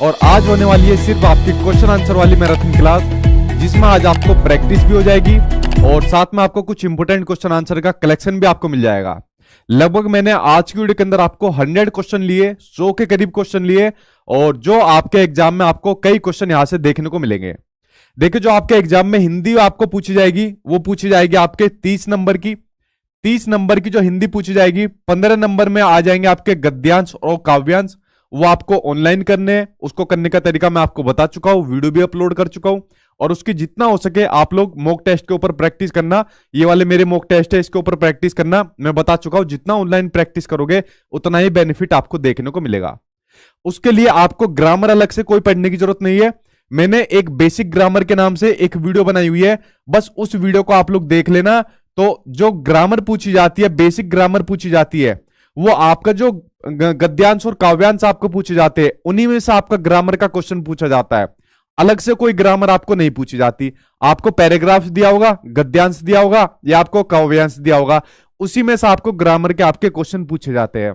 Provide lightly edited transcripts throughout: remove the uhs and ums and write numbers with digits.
और आज होने वाली है सिर्फ आपकी क्वेश्चन आंसर वाली मैराथन क्लास, जिसमें आज आपको प्रैक्टिस भी हो जाएगी और साथ में आपको कुछ इंपोर्टेंट क्वेश्चन आंसर का कलेक्शन भी आपको मिल जाएगा। लगभग मैंने आज की वीडियो के अंदर आपको 100 क्वेश्चन लिए, 100 के करीब क्वेश्चन लिए, और जो आपके एग्जाम में आपको कई क्वेश्चन यहां से देखने को मिलेंगे। देखिए, जो आपके एग्जाम में हिंदी आपको पूछी जाएगी वो पूछी जाएगी आपके 30 नंबर की। 30 नंबर की जो हिंदी पूछी जाएगी, 15 नंबर में आ जाएंगे आपके गद्यांश और काव्यांश। वो आपको ऑनलाइन करने हैं। उसको करने का तरीका मैं आपको बता चुका हूं, वीडियो भी अपलोड कर चुका हूं। और उसकी जितना हो सके आप लोग मॉक टेस्ट के ऊपर प्रैक्टिस करना। ये वाले मेरे मॉक टेस्ट है, इसके ऊपर प्रैक्टिस करना। मैं बता चुका हूं, जितना ऑनलाइन प्रैक्टिस करोगे उतना ही बेनिफिट आपको देखने को मिलेगा। उसके लिए आपको ग्रामर अलग से कोई पढ़ने की जरूरत नहीं है। मैंने एक बेसिक ग्रामर के नाम से एक वीडियो बनाई हुई है, बस उस वीडियो को आप लोग देख लेना। तो जो ग्रामर पूछी जाती है, बेसिक ग्रामर पूछी जाती है, वो आपका जो गद्यांश और काव्यांश आपको पूछे जाते हैं, उन्हीं में से आपका ग्रामर का क्वेश्चन पूछा जाता है। अलग से कोई ग्रामर आपको नहीं पूछी जाती। आपको पैराग्राफ दिया होगा, गद्यांश दिया होगा या आपको काव्यांश दिया होगा, उसी में से आपको ग्रामर के आपके क्वेश्चन पूछे जाते हैं।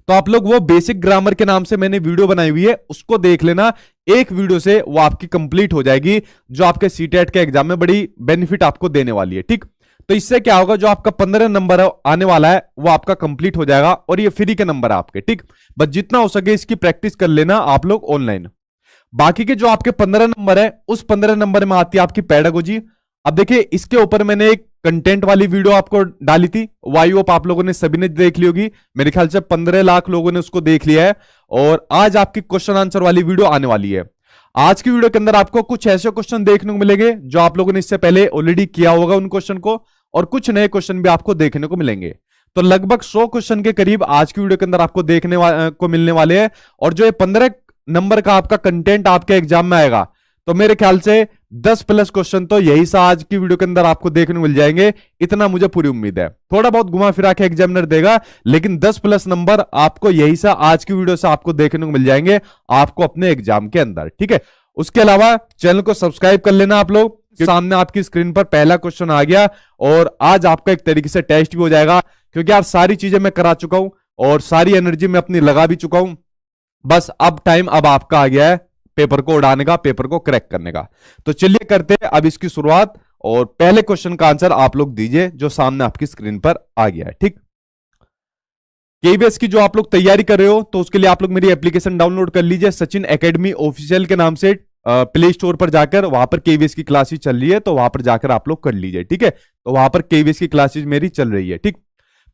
तो आप लोग वो बेसिक ग्रामर के नाम से मैंने वीडियो बनाई हुई है, उसको देख लेना। एक वीडियो से वो आपकी कंप्लीट हो जाएगी, जो आपके सीटेट के एग्जाम में बड़ी बेनिफिट आपको देने वाली है। ठीक, तो इससे क्या होगा, जो आपका 15 नंबर आने वाला है वो आपका कंप्लीट हो जाएगा, और ये फ्री के नंबर है आपके। ठीक, बस जितना हो सके इसकी प्रैक्टिस कर लेना आप लोग ऑनलाइन। बाकी के जो आपके 15 नंबर है, उस 15 नंबर में आती है आपकी पेडागोजी। अब देखिए, इसके ऊपर मैंने एक कंटेंट वाली वीडियो आपको डाली थी, वाई होप आप लोगों ने सभी ने देख ली होगी। मेरे ख्याल से 15 लाख लोगों ने उसको देख लिया है। और आज आपकी क्वेश्चन आंसर वाली वीडियो आने वाली है। आज की वीडियो के अंदर आपको कुछ ऐसे क्वेश्चन देखने को मिलेंगे जो आप लोगों ने इससे पहले ऑलरेडी किया होगा उन क्वेश्चन को, और कुछ नए क्वेश्चन भी आपको देखने को मिलेंगे। तो लगभग 100 क्वेश्चन के करीब आज की वीडियो के अंदर आपको देखने को मिलने वाले हैं। और जो ये 15 नंबर का आपका कंटेंट आपके एग्जाम में आएगा, तो मेरे ख्याल से 10 प्लस क्वेश्चन तो यही सा आज की वीडियो के अंदर आपको देखने को मिल जाएंगे, इतना मुझे पूरी उम्मीद है। थोड़ा बहुत घुमा फिरा के एग्जामिनर देगा, लेकिन 10 प्लस नंबर आपको यही सा आज की वीडियो से आपको देखने को मिल जाएंगे आपको अपने एग्जाम के अंदर। ठीक है, उसके अलावा चैनल को सब्सक्राइब कर लेना आप लोग। सामने आपकी स्क्रीन पर पहला क्वेश्चन आ गया, और आज आपका एक तरीके से टेस्ट भी हो जाएगा, क्योंकि आप सारी चीजें मैं करा चुका हूं और सारी एनर्जी मैं अपनी लगा भी चुका हूं। बस अब टाइम अब आपका आ गया है पेपर को उड़ाने का, पेपर को क्रैक करने का। तो चलिए करते हैं अब इसकी शुरुआत, और पहले क्वेश्चन का आंसर आप लोग दीजिए जो सामने आपकी स्क्रीन पर आ गया है। ठीक, केवीएस की जो आप लोग तैयारी कर रहे हो, तो उसके लिए आप लोग मेरी एप्लीकेशन डाउनलोड कर लीजिए, सचिन एकेडमी ऑफिशियल के नाम से। प्ले स्टोर पर जाकर वहां पर केवीएस की क्लासेस चल रही है, तो वहां पर जाकर आप लोग कर लीजिए। ठीक है, तो वहां पर केवीएस की क्लासेस मेरी चल रही है। ठीक,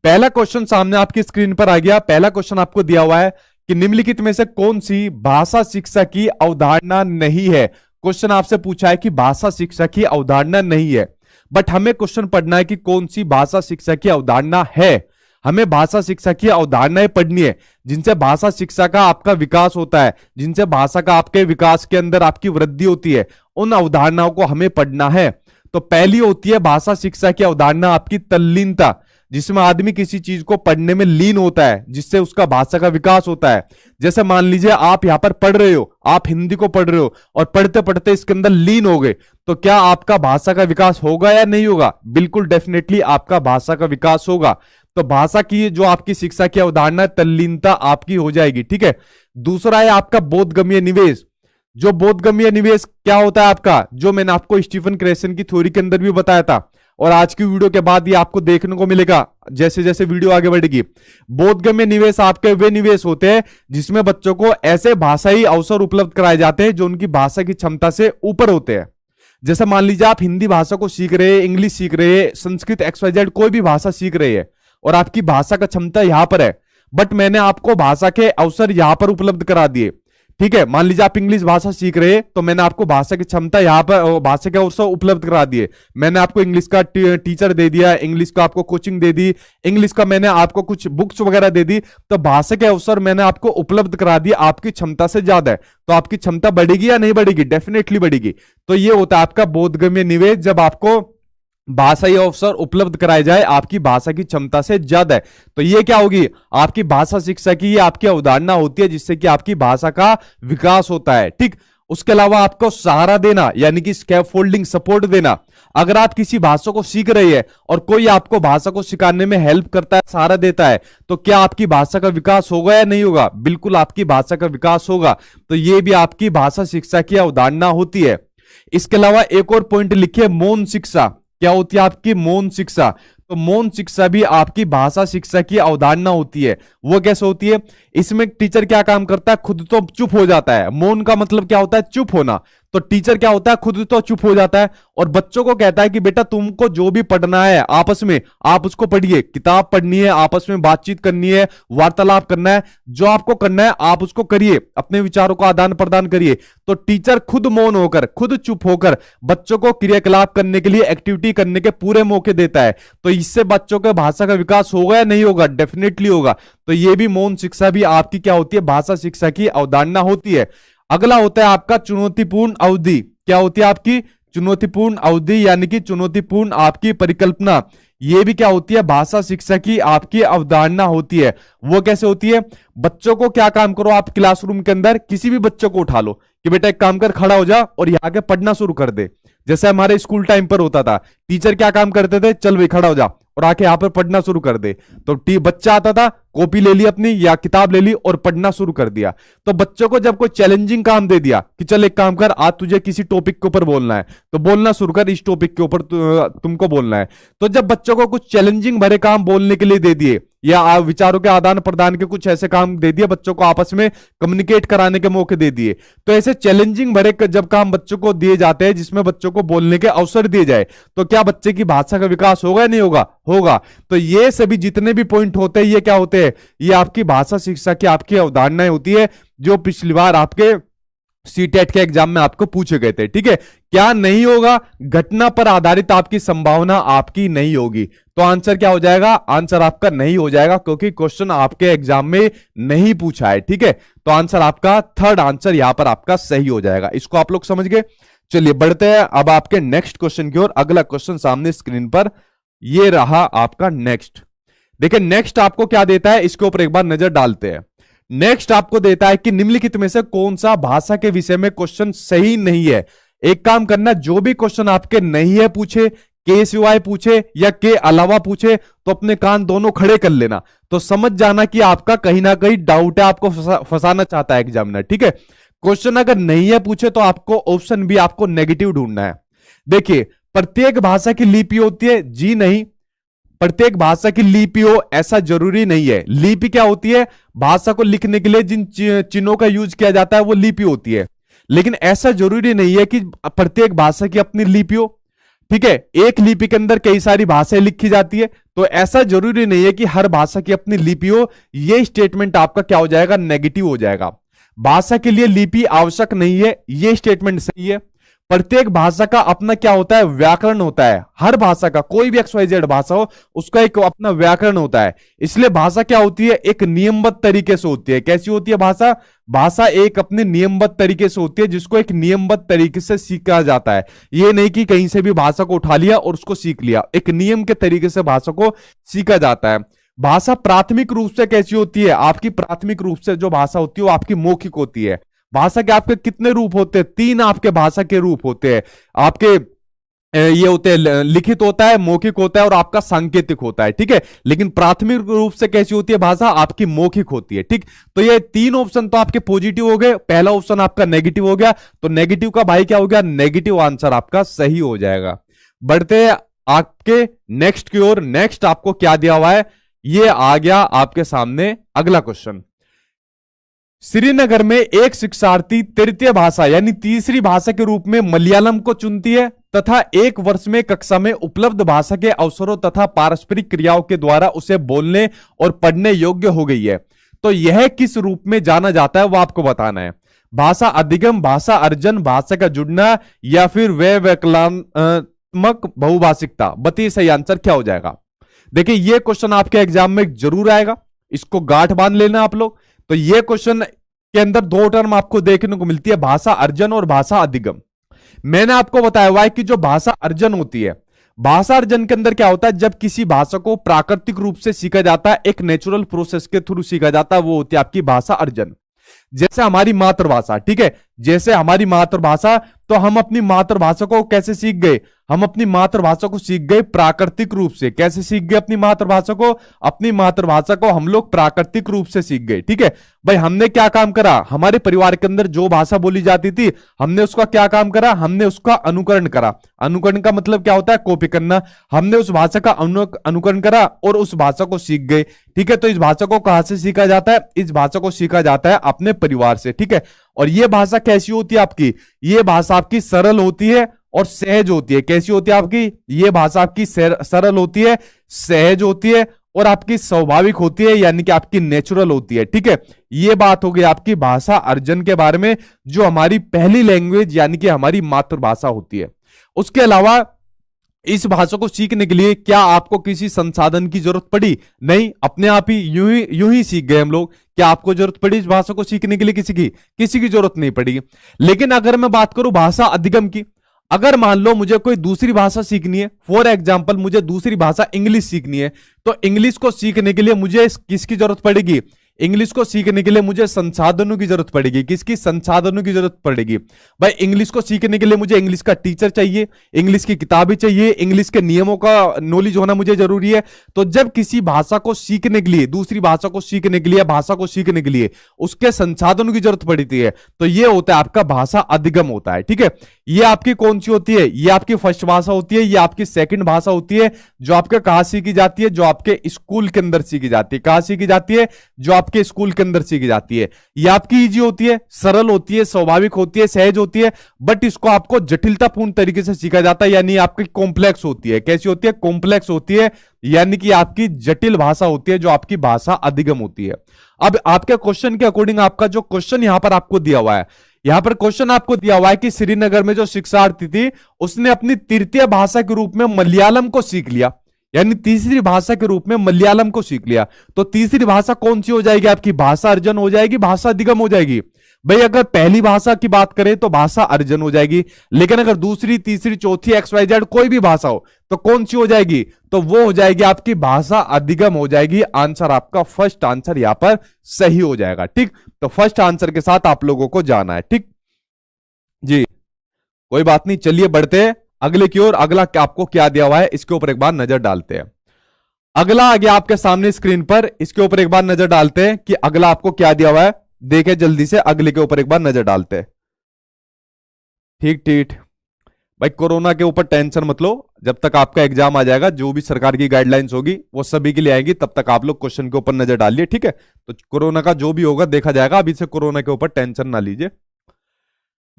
पहला क्वेश्चन सामने आपकी स्क्रीन पर आ गया। पहला क्वेश्चन आपको दिया हुआ है कि निम्नलिखित में से कौन सी भाषा शिक्षा की अवधारणा नहीं है। क्वेश्चन आपसे पूछा है कि भाषा शिक्षा की अवधारणा नहीं है, बट हमें क्वेश्चन पढ़ना है कि कौन सी भाषा शिक्षा की अवधारणा है। हमें भाषा शिक्षा की अवधारणाएं पढ़नी है, जिनसे भाषा शिक्षा का आपका विकास होता है, जिनसे भाषा का आपके विकास के अंदर आपकी वृद्धि होती है। उन अवधारणाओं को हमें पढ़ना है। तो पहली होती है भाषा शिक्षा की अवधारणा आपकी तल्लीनता, जिसमें आदमी किसी चीज को पढ़ने में लीन होता है, जिससे उसका भाषा का विकास होता है। जैसे मान लीजिए आप यहां पर पढ़ रहे हो, आप हिंदी को पढ़ रहे हो और पढ़ते पढ़ते इसके अंदर लीन हो गए, तो क्या आपका भाषा का विकास होगा या नहीं होगा? बिल्कुल डेफिनेटली आपका भाषा का विकास होगा। तो भाषा की जो आपकी शिक्षा की अवधारणा तल्लीनता आपकी हो जाएगी। ठीक है, दूसरा है आपका बोधगम्य निवेश। जो बोधगम्य निवेश क्या होता है आपका, जो मैंने आपको स्टीफन क्रेसन की थ्योरी के अंदर भी बताया था, और आज की वीडियो के बाद ये आपको देखने को मिलेगा जैसे जैसे वीडियो आगे बढ़ेगी। बोधगम्य निवेश आपके वे निवेश होते हैं जिसमें बच्चों को ऐसे भाषाई अवसर उपलब्ध कराए जाते हैं जो उनकी भाषा की क्षमता से ऊपर होते हैं। जैसे मान लीजिए आप हिंदी भाषा को सीख रहे हैं, इंग्लिश सीख रहे हैं, संस्कृत XYZ कोई भी भाषा सीख रहे हैं, और आपकी भाषा का क्षमता यहां पर है, बट मैंने आपको भाषा के अवसर यहां पर उपलब्ध करा दिए। ठीक है, मान लीजिए आप इंग्लिश भाषा सीख रहे हैं, तो मैंने आपको भाषा की क्षमता यहां पर, भाषा के अवसर उपलब्ध करा दिए। मैंने आपको इंग्लिश का टीचर दे दिया, इंग्लिश का आपको कोचिंग दे दी, इंग्लिश का मैंने आपको कुछ बुक्स वगैरह दे दी। तो भाषा के अवसर मैंने आपको उपलब्ध करा दिए, आपकी क्षमता से ज्यादा है। तो आपकी क्षमता बढ़ेगी या नहीं बढ़ेगी? डेफिनेटली बढ़ेगी। तो ये होता है आपका बोधगम्य निवेश, जब आपको भाषाई अवसर उपलब्ध कराए जाए आपकी भाषा की क्षमता से ज्यादा है। तो ये क्या होगी? आपकी भाषा शिक्षा की ये आपकी अवधारणा होती है, जिससे कि आपकी भाषा का विकास होता है। ठीक, उसके अलावा आपको सहारा देना यानी कि स्कैफोल्डिंग सपोर्ट देना। अगर आप किसी भाषा को सीख रही है और कोई आपको भाषा को सिखाने में हेल्प करता है, सहारा देता है, तो क्या आपकी भाषा का विकास होगा या नहीं होगा? बिल्कुल आपकी भाषा का विकास होगा। तो ये भी आपकी भाषा शिक्षा की अवधारणा होती है। इसके अलावा एक और पॉइंट लिखिए, मौन शिक्षा। क्या होती है आपकी मौन शिक्षा? तो मौन शिक्षा भी आपकी भाषा शिक्षा की अवधारणा होती है। वो कैसे होती है? इसमें टीचर क्या काम करता है? खुद तो चुप हो जाता है। मौन का मतलब क्या होता है? चुप होना। तो टीचर क्या होता है? खुद तो चुप हो जाता है और बच्चों को कहता है कि बेटा तुमको जो भी पढ़ना है आपस में आप उसको पढ़िए, किताब पढ़नी है, आपस में बातचीत करनी है, वार्तालाप करना है, जो आपको करना है आप उसको करिए, अपने विचारों को आदान प्रदान करिए। तो टीचर खुद मौन होकर, खुद चुप होकर बच्चों को क्रियाकलाप करने के लिए, एक्टिविटी करने के पूरे मौके देता है। तो इससे बच्चों के भाषा का विकास होगा या नहीं होगा? डेफिनेटली होगा। तो ये भी मौन शिक्षा भी आपकी क्या होती है? भाषा शिक्षा की अवधारणा होती है। अगला होता है आपका चुनौतीपूर्ण अवधि। क्या होती है आपकी? चुनौतीपूर्ण अवधि यानी कि चुनौतीपूर्ण आपकी परिकल्पना। ये भी क्या होती है? भाषा शिक्षा की आपकी अवधारणा होती है। वो कैसे होती है? बच्चों को क्या काम करो आप क्लासरूम के अंदर, किसी भी बच्चों को उठा लो कि बेटा एक काम कर, खड़ा हो जा और यहाँ के पढ़ना शुरू कर दे। जैसे हमारे स्कूल टाइम पर होता था, टीचर क्या काम करते थे? चल भाई खड़ा हो जा और आके यहाँ पर पढ़ना शुरू कर दे। तो बच्चा आता था, कॉपी ले ली अपनी या किताब ले ली और पढ़ना शुरू कर दिया। तो बच्चों को जब कोई चैलेंजिंग काम दे दिया कि चल एक काम कर, आज तुझे किसी टॉपिक के ऊपर बोलना है, तो बोलना शुरू कर, इस टॉपिक के ऊपर तुमको बोलना है। तो जब बच्चों को कुछ चैलेंजिंग भरे काम बोलने के लिए दे दिए या विचारों के आदान प्रदान के कुछ ऐसे काम दे दिए, बच्चों को आपस में कम्युनिकेट कराने के मौके दे दिए, तो ऐसे चैलेंजिंग भरे जब काम बच्चों को दिए जाते हैं जिसमें बच्चों को बोलने के अवसर दिए जाए, तो क्या बच्चे की भाषा का विकास होगा या नहीं होगा? होगा। तो ये सभी जितने भी पॉइंट होते हैं ये क्या होते हैं? ये आपकी भाषा शिक्षा की आपकी अवधारणाएं होती है, जो पिछली बार आपके सीटेट के एग्जाम में आपको पूछे गए थे। ठीक है, क्या नहीं होगा? घटना पर आधारित आपकी संभावना आपकी नहीं होगी। तो आंसर क्या हो जाएगा? आंसर आपका नहीं हो जाएगा, क्योंकि क्वेश्चन आपके एग्जाम में नहीं पूछा है। ठीक है, तो आंसर आपका थर्ड आंसर यहां पर आपका सही हो जाएगा। इसको आप लोग समझ गए। चलिए बढ़ते हैं अब आपके नेक्स्ट क्वेश्चन की ओर। अगला क्वेश्चन सामने स्क्रीन पर ये रहा आपका नेक्स्ट। देखिए नेक्स्ट आपको क्या देता है, इसके ऊपर एक बार नजर डालते हैं। नेक्स्ट आपको देता है कि निम्नलिखित में से कौन सा भाषा के विषय में क्वेश्चन सही नहीं है। एक काम करना, जो भी क्वेश्चन आपके नहीं है पूछे, के सिवाय पूछे या के अलावा पूछे, तो अपने कान दोनों खड़े कर लेना, तो समझ जाना कि आपका कहीं ना कहीं डाउट है, आपको फंसाना चाहता है एग्जामिनर। ठीक है, क्वेश्चन अगर नहीं है पूछे तो आपको ऑप्शन बी, आपको नेगेटिव ढूंढना है। देखिए प्रत्येक भाषा की लिपि होती है? जी नहीं, प्रत्येक भाषा की लिपि हो ऐसा जरूरी नहीं है। लिपि क्या होती है? भाषा को लिखने के लिए जिन चिन्हों का यूज किया जाता है वो लिपि होती है, लेकिन ऐसा जरूरी नहीं है कि प्रत्येक भाषा की अपनी लिपि हो। ठीक है, एक लिपि के अंदर कई सारी भाषाएं लिखी जाती है, तो ऐसा जरूरी नहीं है कि हर भाषा की अपनी लिपि हो। यह स्टेटमेंट आपका क्या हो जाएगा? नेगेटिव हो जाएगा। भाषा के लिए लिपि आवश्यक नहीं है, यह स्टेटमेंट सही है। प्रत्येक भाषा का अपना क्या होता है? व्याकरण होता है। हर भाषा का, कोई भी XYZ भाषा हो, उसका एक अपना व्याकरण होता है। इसलिए भाषा क्या होती है? एक नियमबद्ध तरीके से होती है। कैसी होती है भाषा? भाषा एक अपने नियमबद्ध तरीके से होती है, जिसको एक नियमबद्ध तरीके से सीखा जाता है। ये नहीं कि कहीं से भी भाषा को उठा लिया और उसको सीख लिया, एक नियम के तरीके से भाषा को सीखा जाता है। भाषा प्राथमिक रूप से कैसी होती है? आपकी प्राथमिक रूप से जो भाषा होती है वो आपकी मौखिक होती है। भाषा के आपके कितने रूप होते हैं? 3 आपके भाषा के रूप होते हैं। आपके ये होते हैं, लिखित होता है, मौखिक होता है और आपका सांकेतिक होता है। ठीक है, लेकिन प्राथमिक रूप से कैसी होती है भाषा? आपकी मौखिक होती है। ठीक, तो ये 3 ऑप्शन तो आपके पॉजिटिव हो गए, पहला ऑप्शन आपका नेगेटिव हो गया, तो नेगेटिव का भाई क्या हो गया? नेगेटिव आंसर आपका सही हो जाएगा। बढ़ते हैं आपके नेक्स्ट की ओर। नेक्स्ट आपको क्या दिया हुआ है? ये आ गया आपके सामने अगला क्वेश्चन। श्रीनगर में एक शिक्षार्थी तृतीय भाषा यानी तीसरी भाषा के रूप में मलयालम को चुनती है तथा 1 वर्ष में कक्षा में उपलब्ध भाषा के अवसरों तथा पारस्परिक क्रियाओं के द्वारा उसे बोलने और पढ़ने योग्य हो गई है। तो यह किस रूप में जाना जाता है वो आपको बताना है। भाषा अधिगम, भाषा अर्जन, भाषा का जुड़ना या फिर वैकल्पिक बहुभाषिकता। बताइए सही आंसर क्या हो जाएगा। देखिए ये क्वेश्चन आपके एग्जाम में जरूर आएगा, इसको गांठ बांध लेना आप लोग। तो ये क्वेश्चन के अंदर 2 टर्म आपको देखने को मिलती है, भाषा अर्जन और भाषा अधिगम। मैंने आपको बताया हुआ है कि जो भाषा अर्जन होती है, भाषा अर्जन के अंदर क्या होता है? जब किसी भाषा को प्राकृतिक रूप से सीखा जाता है, एक नेचुरल प्रोसेस के थ्रू सीखा जाता है, वो होती है आपकी भाषा अर्जन। जैसे हमारी मातृभाषा, ठीक है, जैसे हमारी मातृभाषा, तो हम अपनी मातृभाषा को कैसे सीख गए? हम अपनी मातृभाषा को सीख गए प्राकृतिक रूप से। कैसे सीख गए अपनी मातृभाषा को? अपनी मातृभाषा को हम लोग प्राकृतिक रूप से सीख गए, ठीक है भाई। हमने क्या काम करा? हमारे परिवार के अंदर जो भाषा बोली जाती थी, हमने उसका क्या काम करा? हमने उसका अनुकरण करा। अनुकरण का मतलब क्या होता है? कॉपी करना। हमने उस भाषा का अनुकरण करा और उस भाषा को सीख गए, ठीक है। तो इस भाषा को कहां से सीखा जाता है? इस भाषा को सीखा जाता है अपने परिवार से, ठीक है। और यह भाषा कैसी होती है आपकी? यह भाषा आपकी सरल होती है और सहज होती है। कैसी होती है आपकी? यह भाषा आपकी सरल होती है, सहज होती है और आपकी स्वाभाविक होती है, यानी कि आपकी नेचुरल होती है, ठीक है। यह बात हो गई आपकी भाषा अर्जन के बारे में, जो हमारी पहली लैंग्वेज यानी कि हमारी मातृभाषा होती है। उसके अलावा इस भाषा को सीखने के लिए क्या आपको किसी संसाधन की जरूरत पड़ी? नहीं, अपने आप ही यूं ही सीख गए हम लोग। क्या आपको जरूरत पड़ी इस भाषा को सीखने के लिए? किसी की जरूरत नहीं पड़ी। लेकिन अगर मैं बात करूं भाषा अधिगम की, अगर मान लो मुझे कोई दूसरी भाषा सीखनी है, फॉर एग्जाम्पल मुझे दूसरी भाषा इंग्लिश सीखनी है, तो इंग्लिश को सीखने के लिए मुझे किसकी जरूरत पड़ेगी? इंग्लिश को सीखने के लिए मुझे संसाधनों की जरूरत पड़ेगी। किसकी? संसाधनों की जरूरत पड़ेगी भाई। इंग्लिश को सीखने के लिए मुझे इंग्लिश का टीचर चाहिए, इंग्लिश की किताबें चाहिए, इंग्लिश के नियमों का नॉलेज होना मुझे जरूरी है। तो जब किसी भाषा को सीखने के लिए, दूसरी भाषा को सीखने के लिए, भाषा को सीखने के लिए उसके संसाधनों की जरूरत पड़ती है, तो यह होता है आपका भाषा अधिगम होता है, ठीक है। ये आपकी कौन सी होती है? ये आपकी फर्स्ट भाषा होती है, ये आपकी सेकंड भाषा होती है, जो आपके कहां सीखी जाती है? जो आपके स्कूल के अंदर सीखी जाती है। कहां सीखी जाती है? जो आपके स्कूल के अंदर सीखी जाती है। ये आपकी इजी होती है, सरल होती है, स्वाभाविक होती है, सहज होती है, बट इसको आपको जटिलतापूर्ण तरीके से सीखा जाता है, यानी आपकी कॉम्प्लेक्स होती है। कैसी होती है? कॉम्प्लेक्स होती है, यानी कि आपकी जटिल भाषा होती है, जो आपकी भाषा अधिगम होती है। अब आपके क्वेश्चन के अकॉर्डिंग आपका जो क्वेश्चन यहां पर आपको दिया हुआ है, यहां पर क्वेश्चन आपको दिया हुआ है कि श्रीनगर में जो शिक्षार्थी थी, उसने अपनी तृतीय भाषा के रूप में मलयालम को सीख लिया, यानी तीसरी भाषा के रूप में मलयालम को सीख लिया। तो तीसरी भाषा कौन सी हो जाएगी आपकी? भाषा अर्जन हो जाएगी, भाषा अधिगम हो जाएगी। भाई अगर पहली भाषा की बात करें तो भाषा अर्जन हो जाएगी, लेकिन अगर दूसरी, तीसरी, चौथी, XYZ कोई भी भाषा हो तो कौन सी हो जाएगी? तो वो हो जाएगी आपकी भाषा अधिगम हो जाएगी। आंसर आपका फर्स्ट आंसर यहां पर सही हो जाएगा, ठीक। तो फर्स्ट आंसर के साथ आप लोगों को जाना है, ठीक जी, कोई बात नहीं। चलिए बढ़ते हैं अगले की ओर। अगला आपको क्या दिया हुआ है इसके ऊपर एक बार नजर डालते हैं। अगला आ गया आपके सामने स्क्रीन पर, इसके ऊपर एक बार नजर डालते हैं कि अगला आपको क्या दिया हुआ है। देखें जल्दी से, अगले के ऊपर एक बार नजर डालते हैं। ठीक ठीक भाई, कोरोना के ऊपर टेंशन मत लो, जब तक आपका एग्जाम आ जाएगा, जो भी सरकार की गाइडलाइंस होगी वो सभी के लिए आएगी, तब तक आप लोग क्वेश्चन के ऊपर नजर डालिए, ठीक है। तो कोरोना का जो भी होगा देखा जाएगा, अभी से कोरोना के ऊपर टेंशन ना लीजिए।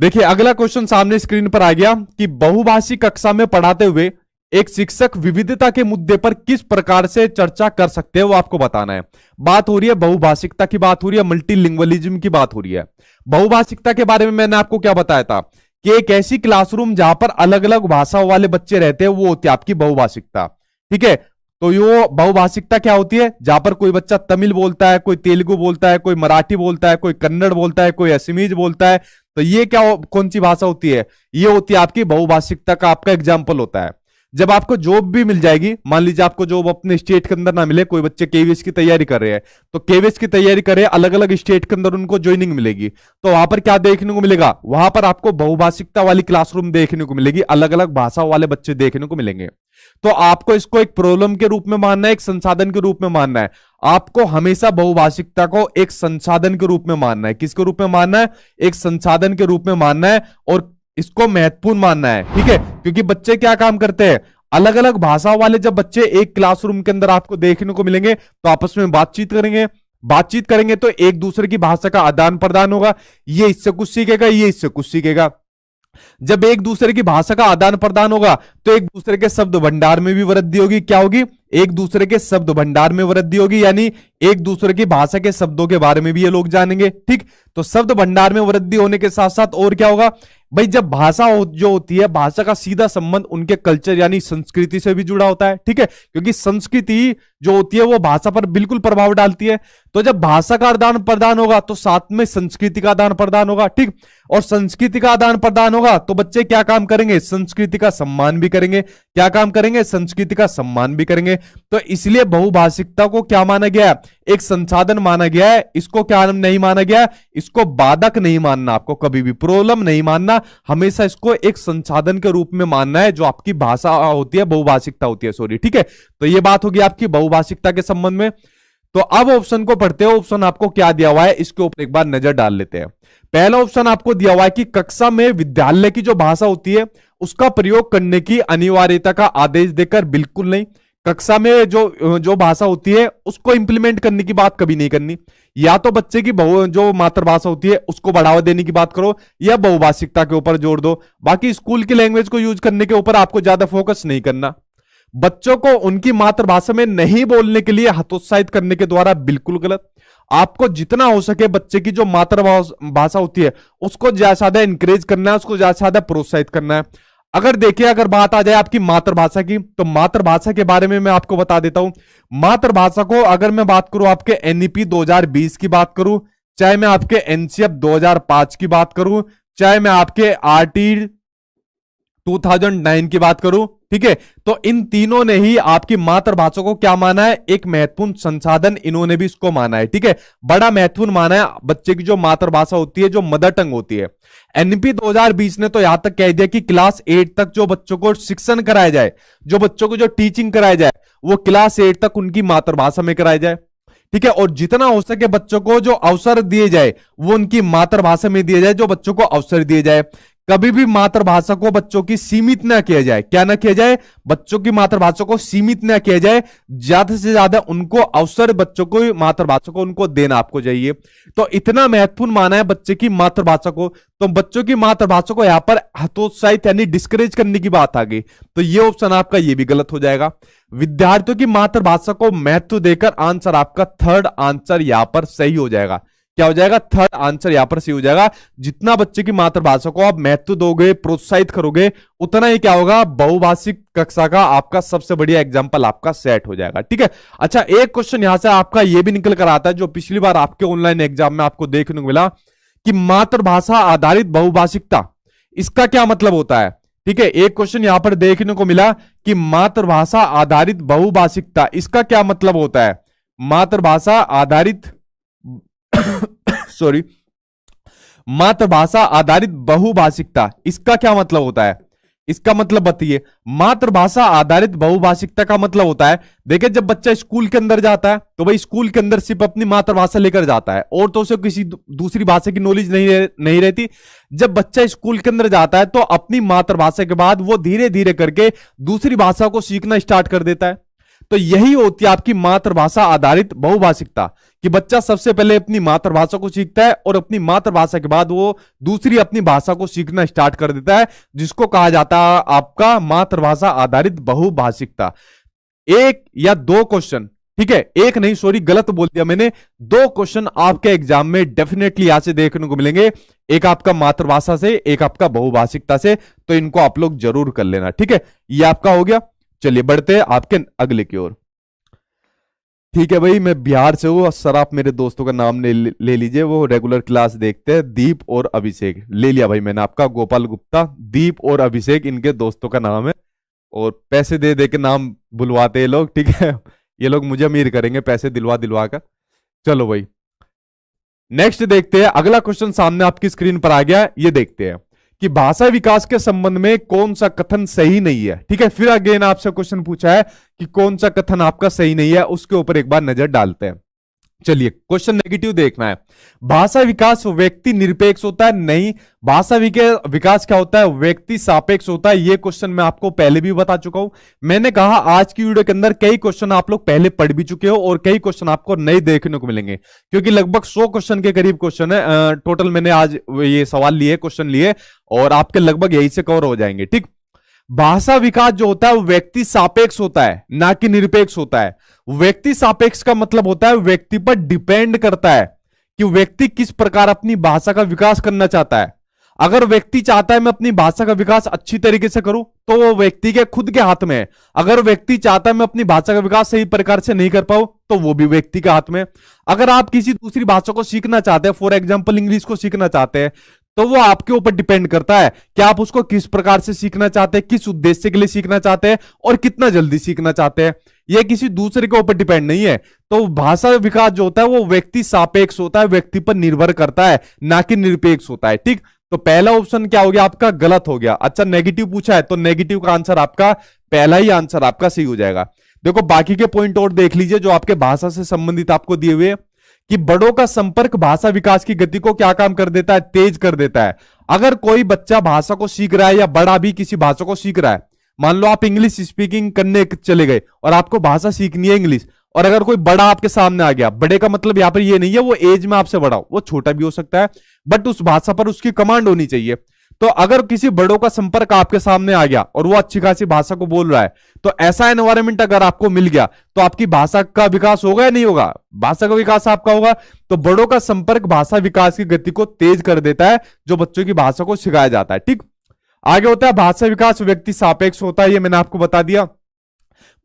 देखिए अगला क्वेश्चन सामने स्क्रीन पर आ गया कि बहुभाषी कक्षा में पढ़ाते हुए एक शिक्षक विविधता के मुद्दे पर किस प्रकार से चर्चा कर सकते हैं, वो आपको बताना है। बात हो रही है बहुभाषिकता की, बात हो रही है मल्टीलिंग्वलिज्म की बात हो रही है। बहुभाषिकता के बारे में मैंने आपको क्या बताया था कि एक ऐसी क्लासरूम जहां पर अलग अलग भाषाओं वाले बच्चे रहते हैं, वो होती है आपकी बहुभाषिकता, ठीक है। तो यो बहुभाषिकता क्या होती है? जहां पर कोई बच्चा तमिल बोलता है, कोई तेलुगु बोलता है, कोई मराठी बोलता है, कोई कन्नड़ बोलता है, कोई असमीज बोलता है, तो ये क्या कौन सी भाषा होती है? ये होती है आपकी बहुभाषिकता का आपका एग्जाम्पल होता है। जब आपको जॉब भी मिल जाएगी, मान लीजिए आपको जॉब अपने स्टेट के अंदर ना मिले, कोई बच्चे केवीएस की तैयारी कर रहे हैं, तो केवीएस की तैयारी कर रहे हैं, अलग अलग स्टेट के अंदर उनको ज्वाइनिंग मिलेगी, तो वहां पर क्या देखने को मिलेगा? वहां पर आपको बहुभाषिकता वाली क्लासरूम देखने को मिलेगी, अलग अलग भाषा वाले बच्चे देखने को मिलेंगे। तो आपको इसको एक प्रॉब्लम के रूप में मानना है, एक संसाधन के रूप में मानना है। आपको हमेशा बहुभाषिकता को एक संसाधन के रूप में मानना है। किसके रूप में मानना है? एक संसाधन के रूप में मानना है, और इसको महत्वपूर्ण मानना है, ठीक है। क्योंकि बच्चे क्या काम करते हैं, अलग अलग भाषा वाले जब बच्चे एक क्लासरूम के अंदर आपको देखने को मिलेंगे, तो आपस में बातचीत करेंगे तो एक दूसरे की भाषा का आदान प्रदान होगा। ये इससे कुछ सीखेगा, ये इससे कुछ सीखेगा। जब एक दूसरे की भाषा का आदान प्रदान होगा तो एक दूसरे के शब्द भंडार में भी वृद्धि होगी। क्या होगी? एक दूसरे के शब्द भंडार में वृद्धि होगी, यानी एक दूसरे की भाषा के शब्दों के बारे में भी ये लोग जानेंगे, ठीक। तो शब्द भंडार में वृद्धि होने के साथ साथ और क्या होगा भाई, जब भाषा जो होती है, भाषा का सीधा संबंध उनके कल्चर यानी संस्कृति से भी जुड़ा होता है, ठीक है। क्योंकि संस्कृति जो होती है वो भाषा पर बिल्कुल प्रभाव डालती है। तो जब भाषा का आदान प्रदान होगा तो साथ में संस्कृति का आदान प्रदान होगा, ठीक। और संस्कृति का आदान प्रदान होगा तो बच्चे क्या काम करेंगे? संस्कृति का सम्मान भी करेंगे। क्या काम करेंगे? संस्कृति का सम्मान भी करेंगे। तो इसलिए बहुभाषिकता को क्या माना गया है? एक संसाधन माना गया है, इसको क्या नहीं माना गया, इसको बाधक नहीं मानना, आपको कभी भी प्रॉब्लम नहीं मानना, हमेशा इसको एक संसाधन के रूप में मानना है जो आपकी भाषा होती है, बहुभाषिकता होती है, सॉरी, ठीक है। तो ये बात होगी आपकी बहुभाषिकता के संबंध में। तो अब ऑप्शन को पढ़ते हो, ऑप्शन आपको क्या दिया हुआ है इसके ऊपर एक बार नजर डाल लेते हैं। पहला ऑप्शन आपको दिया हुआ है कि कक्षा में विद्यालय की जो भाषा होती है उसका प्रयोग करने की अनिवार्यता का आदेश देकर, बिल्कुल नहीं। कक्षा में जो भाषा होती है उसको इंप्लीमेंट करने की बात कभी नहीं करनी। या तो बच्चे की जो मातृभाषा होती है उसको बढ़ावा देने की बात करो, या बहुभाषिकता के ऊपर जोर दो। बाकी स्कूल की लैंग्वेज को यूज करने के ऊपर आपको ज्यादा फोकस नहीं करना। बच्चों को उनकी मातृभाषा में नहीं बोलने के लिए हतोत्साहित करने के द्वारा, बिल्कुल गलत। आपको जितना हो सके बच्चे की जो मातृभाषा होती है उसको ज्यादा इंकरेज करना है, उसको ज्यादा प्रोत्साहित करना है। अगर देखिए, अगर बात आ जाए आपकी मातृभाषा की, तो मातृभाषा के बारे में मैं आपको बता देता हूं। मातृभाषा को अगर मैं बात करूं आपके एनईपी 2020 की बात करूं, चाहे मैं आपके एनसीएफ 2005 की बात करूं, चाहे मैं आपके आरटी 2009 की बात करूं, ठीक है, तो इन तीनों ने ही आपकी मातृभाषा को क्या माना है, एक महत्वपूर्ण संसाधन इन्होंने भी इसको माना है, ठीक है, बड़ा महत्वपूर्ण माना है। बच्चे की जो मातृभाषा होती है, जो मदर टंग होती है, एनपी 2020 ने तो यहां तक कह दिया कि क्लास 8 तक जो बच्चों को शिक्षण कराया जाए, जो बच्चों को जो टीचिंग कराया जाए, वो क्लास 8 तक उनकी मातृभाषा में कराया जाए, ठीक है। और जितना हो सके बच्चों को जो अवसर दिए जाए वो उनकी मातृभाषा में दिए जाए, जो बच्चों को अवसर दिए जाए। कभी भी मातृभाषा को बच्चों की सीमित ना किया जाए, क्या ना किया जाए, बच्चों की मातृभाषा को सीमित ना किया जाए, ज्यादा से ज्यादा उनको अवसर, बच्चों को मातृभाषा को उनको देना आपको चाहिए। तो इतना महत्वपूर्ण माना है बच्चे की मातृभाषा को, तो बच्चों की मातृभाषा को यहां पर हतोत्साहित यानी डिस्करेज करने की बात आ गई, तो ये ऑप्शन आपका ये भी गलत हो जाएगा। विद्यार्थियों की मातृभाषा को महत्व देकर आंसर आपका थर्ड आंसर यहां पर सही हो जाएगा। क्या हो जाएगा, थर्ड आंसर यहां पर सही हो जाएगा। जितना बच्चे की मातृभाषा को आप महत्व दोगे, प्रोत्साहित करोगे, उतना ही क्या होगा, बहुभाषिक कक्षा का आपका सबसे बढ़िया एग्जांपल आपका सेट हो जाएगा, ठीक है। अच्छा, एक क्वेश्चन यहां से आपका यह भी निकल कर आता है जो पिछली बार आपके ऑनलाइन एग्जाम में आपको देखने को मिला कि मातृभाषा आधारित बहुभाषिकता, इसका क्या मतलब होता है, ठीक है। एक क्वेश्चन यहां पर देखने को मिला कि मातृभाषा आधारित बहुभाषिकता, इसका क्या मतलब होता है, मातृभाषा आधारित सॉरी मातृभाषा आधारित बहुभाषिकता, इसका क्या मतलब होता है, इसका मतलब बताइए। मातृभाषा आधारित बहुभाषिकता का मतलब होता है, देखिए जब बच्चा स्कूल के अंदर जाता है तो भाई स्कूल के अंदर सिर्फ अपनी मातृभाषा लेकर जाता है और तो उसे किसी दूसरी भाषा की नॉलेज नहीं रहती। जब बच्चा स्कूल के अंदर जाता है तो अपनी मातृभाषा के बाद वो धीरे धीरे करके दूसरी भाषा को सीखना स्टार्ट कर देता है। तो यही होती है आपकी मातृभाषा आधारित बहुभाषिकता, कि बच्चा सबसे पहले अपनी मातृभाषा को सीखता है और अपनी मातृभाषा के बाद वो दूसरी अपनी भाषा को सीखना स्टार्ट कर देता है, जिसको कहा जाता है आपका मातृभाषा आधारित बहुभाषिकता। एक या दो क्वेश्चन, ठीक है, एक नहीं, सॉरी गलत बोल दिया मैंने, दो क्वेश्चन आपके एग्जाम में डेफिनेटली यहां से देखने को मिलेंगे, एक आपका मातृभाषा से, एक आपका बहुभाषिकता से, तो इनको आप लोग जरूर कर लेना, ठीक है। ये आपका हो गया। चलिए बढ़ते हैं आपके अगले की ओर। ठीक है भाई, मैं बिहार से हूँ सर, आप मेरे दोस्तों का नाम ले लीजिए, वो रेगुलर क्लास देखते हैं, दीप और अभिषेक। ले लिया भाई मैंने आपका, गोपाल गुप्ता, दीप और अभिषेक इनके दोस्तों का नाम है, और पैसे दे दे के नाम बुलवाते हैं लोग, ठीक है। ये लोग मुझे अमीर करेंगे पैसे दिलवा कर। चलो भाई नेक्स्ट देखते हैं, अगला क्वेश्चन सामने आपकी स्क्रीन पर आ गया, ये देखते हैं कि भाषा विकास के संबंध में कौन सा कथन सही नहीं है, ठीक है। फिर अगेन आपसे क्वेश्चन पूछा है कि कौन सा कथन आपका सही नहीं है, उसके ऊपर एक बार नजर डालते हैं। चलिए क्वेश्चन नेगेटिव देखना है। भाषा विकास व्यक्ति निरपेक्ष होता है, नहीं। भाषा विकास क्या होता है, व्यक्ति सापेक्ष होता है। ये क्वेश्चन मैं आपको पहले भी बता चुका हूं। मैंने कहा आज की वीडियो के अंदर कई क्वेश्चन आप लोग पहले पढ़ भी चुके हो और कई क्वेश्चन आपको नए देखने को मिलेंगे, क्योंकि लगभग 100 क्वेश्चन के करीब क्वेश्चन है टोटल। मैंने आज ये सवाल लिए, क्वेश्चन लिए, और आपके लगभग यही से कवर हो जाएंगे, ठीक। भाषा विकास जो होता है वो व्यक्ति सापेक्ष होता है, ना कि निरपेक्ष होता है। व्यक्ति सापेक्ष का मतलब होता है व्यक्ति पर डिपेंड करता है कि व्यक्ति किस प्रकार अपनी भाषा का विकास करना चाहता है। अगर व्यक्ति चाहता है मैं अपनी भाषा का विकास अच्छी तरीके से करूं, तो वो व्यक्ति के खुद के हाथ में है। अगर व्यक्ति चाहता है मैं अपनी भाषा का विकास सही प्रकार से नहीं कर पाऊं, तो वो भी व्यक्ति के हाथ में। अगर आप किसी दूसरी भाषा को सीखना चाहते हैं, फॉर एग्जाम्पल इंग्लिश को सीखना चाहते हैं, तो वो आपके ऊपर डिपेंड करता है कि आप उसको किस प्रकार से सीखना चाहते हैं, किस उद्देश्य के लिए सीखना चाहते हैं और कितना जल्दी सीखना चाहते हैं। ये किसी दूसरे के ऊपर डिपेंड नहीं है। तो भाषा विकास जो होता है वो व्यक्ति सापेक्ष होता है, व्यक्ति पर निर्भर करता है, ना कि निरपेक्ष होता है। ठीक, तो पहला ऑप्शन क्या हो गया आपका, गलत हो गया। अच्छा, नेगेटिव पूछा है तो नेगेटिव का आंसर आपका पहला ही आंसर आपका सही हो जाएगा। देखो बाकी के पॉइंट और देख लीजिए जो आपके भाषा से संबंधित आपको दिए हुए, कि बड़ों का संपर्क भाषा विकास की गति को क्या काम कर देता है, तेज कर देता है। अगर कोई बच्चा भाषा को सीख रहा है या बड़ा भी किसी भाषा को सीख रहा है, मान लो आप इंग्लिश स्पीकिंग करने चले गए और आपको भाषा सीखनी है इंग्लिश, और अगर कोई बड़ा आपके सामने आ गया, बड़े का मतलब यहां पर ये नहीं है वो एज में आपसे बड़ा हो, वो छोटा भी हो सकता है, बट उस भाषा पर उसकी कमांड होनी चाहिए। तो अगर किसी बड़ों का संपर्क आपके सामने आ गया और वो अच्छी खासी भाषा को बोल रहा है, तो ऐसा एनवायरनमेंट अगर आपको मिल गया तो आपकी भाषा का विकास होगा या नहीं होगा, भाषा का विकास आपका होगा। तो बड़ों का संपर्क भाषा विकास की गति को तेज कर देता है, जो बच्चों की भाषा को सिखाया जाता है। ठीक, आगे होता है भाषा विकास व्यक्ति सापेक्ष होता है, ये मैंने आपको बता दिया।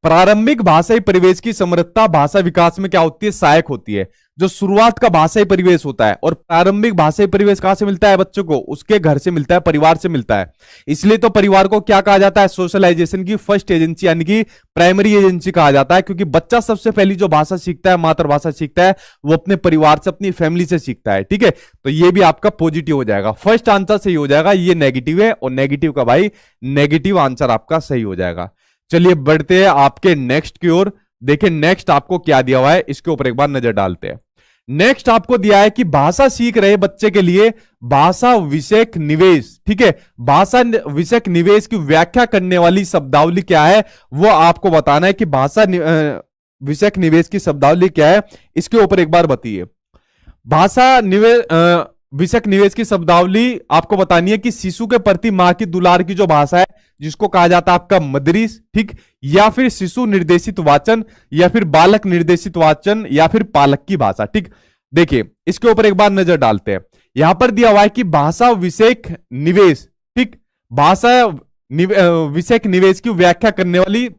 प्रारंभिक भाषाई परिवेश की समृद्धता भाषा विकास में क्या होती है, सहायक होती है। जो शुरुआत का भाषाई परिवेश होता है, और प्रारंभिक भाषाई परिवेश कहां से मिलता है बच्चों को, उसके घर से मिलता है, परिवार से मिलता है। इसलिए तो परिवार को क्या कहा जाता है, सोशलाइजेशन की फर्स्ट एजेंसी यानी कि प्राइमरी एजेंसी कहा जाता है, क्योंकि बच्चा सबसे पहली जो भाषा सीखता है, मातृभाषा सीखता है, वो अपने परिवार से, अपनी फैमिली से सीखता है। ठीक है, तो ये भी आपका पॉजिटिव हो जाएगा, फर्स्ट आंसर सही हो जाएगा। ये नेगेटिव है, और नेगेटिव का भाई नेगेटिव आंसर आपका सही हो जाएगा। चलिए बढ़ते हैं आपके नेक्स्ट की ओर। देखिए नेक्स्ट आपको क्या दिया हुआ है, इसके ऊपर एक बार नजर डालते हैं। नेक्स्ट आपको दिया है कि भाषा सीख रहे बच्चे के लिए भाषा विषयक निवेश। ठीक है, भाषा विषयक निवेश की व्याख्या करने वाली शब्दावली क्या है, वो आपको बताना है कि भाषा विषयक निवेश की शब्दावली क्या है, इसके ऊपर एक बार बताइए। भाषा विषयक निवेश की शब्दावली आपको बतानी है कि शिशु के प्रति मां की दुलार की जो भाषा है, जिसको कहा जाता है आपका मदरीस, ठीक, या फिर शिशु निर्देशित वाचन, या फिर बालक निर्देशित वाचन, या फिर पालक की भाषा। ठीक, देखिए इसके ऊपर एक बार नजर डालते हैं। यहां पर दिया हुआ है कि भाषा विषयक निवेश, ठीक, भाषा विषयक निवेश की व्याख्या करने वाली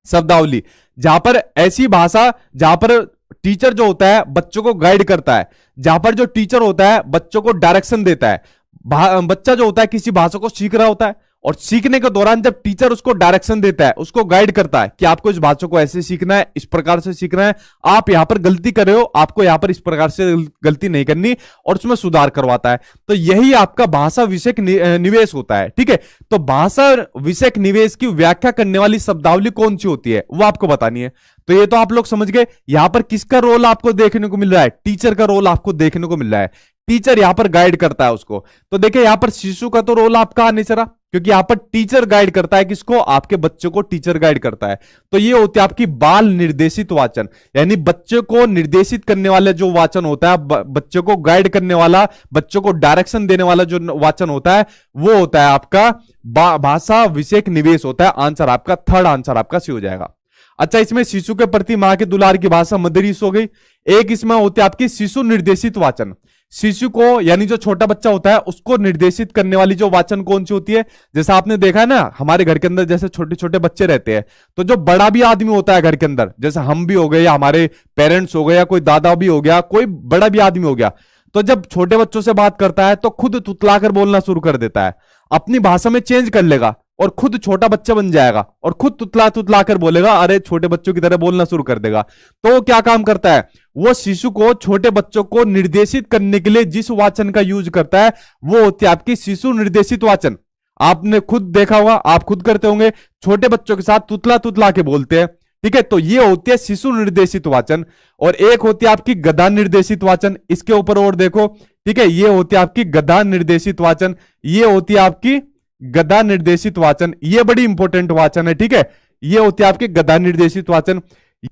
शब्दावली, जहां पर ऐसी भाषा जहां पर टीचर जो होता है बच्चों को गाइड करता है, जहां पर जो टीचर होता है बच्चों को डायरेक्शन देता है। बच्चा जो होता है किसी भाषा को सीख रहा होता है, और सीखने के दौरान जब टीचर उसको डायरेक्शन देता है, उसको गाइड करता है कि आपको इस भाषा को ऐसे सीखना है, इस प्रकार से सीखना है, आप यहां पर गलती कर रहे हो, आपको यहां पर इस प्रकार से गलती नहीं करनी, और उसमें सुधार करवाता है। तो यही आपका भाषा विषयक निवेश होता है। ठीक है, तो भाषा विषयक निवेश की व्याख्या करने वाली शब्दावली कौन सी होती है, वो आपको बतानी है। तो ये तो आप लोग समझ गए। यहां पर किसका रोल आपको देखने को मिल रहा है, टीचर का रोल आपको देखने को मिल रहा है। टीचर यहां पर गाइड करता है उसको। तो देखिए यहां पर शिशु का तो रोल आपका नहीं चला, क्योंकि यहां पर टीचर गाइड करता है किसको, आपके बच्चों को टीचर गाइड करता है। तो ये होती है आपकी बाल निर्देशित वाचन, यानी बच्चे को निर्देशित करने वाला जो वाचन होता है, बच्चे को गाइड करने वाला, बच्चों को डायरेक्शन देने वाला जो वाचन होता है, वो होता है आपका भाषा विषयक निवेश होता है। आंसर आपका थर्ड आंसर आपका सी हो जाएगा। अच्छा, इसमें शिशु के प्रति मां के दुलार की भाषा मदरीस हो गई। एक इसमें होती है आपकी शिशु निर्देशित वाचन, शिशु को यानी जो छोटा बच्चा होता है उसको निर्देशित करने वाली जो वाचन कौन सी होती है, जैसा आपने देखा है ना हमारे घर के अंदर जैसे छोटे छोटे बच्चे रहते हैं, तो जो बड़ा भी आदमी होता है घर के अंदर, जैसे हम भी हो गए या हमारे पेरेंट्स हो गए या कोई दादा भी हो गया, कोई बड़ा भी आदमी हो गया, तो जब छोटे बच्चों से बात करता है तो खुद तुतलाकर बोलना शुरू कर देता है, अपनी भाषा में चेंज कर लेगा और खुद छोटा बच्चा बन जाएगा और खुद तुतला तुतला कर बोलेगा, अरे छोटे बच्चों की तरह बोलना शुरू कर देगा। तो वो क्या काम करता है, वो शिशु को, छोटे बच्चों को निर्देशित करने के लिए जिस वाचन का यूज करता है वो होती है आपकी शिशु निर्देशित वाचन। आपने खुद देखा होगा, आप खुद करते होंगे, छोटे बच्चों के साथ तुतला तुतला के बोलते हैं। ठीक है, तो ये होती है शिशु निर्देशित वाचन। और एक होती है आपकी गधा निर्देशित वाचन, इसके ऊपर और देखो। ठीक है, ये होती है आपकी गधा निर्देशित वाचन, ये होती है आपकी गधा निर्देशित वाचन, ये बड़ी इंपॉर्टेंट वाचन है। ठीक है, ये होती है आपकी गधा निर्देशित वाचन।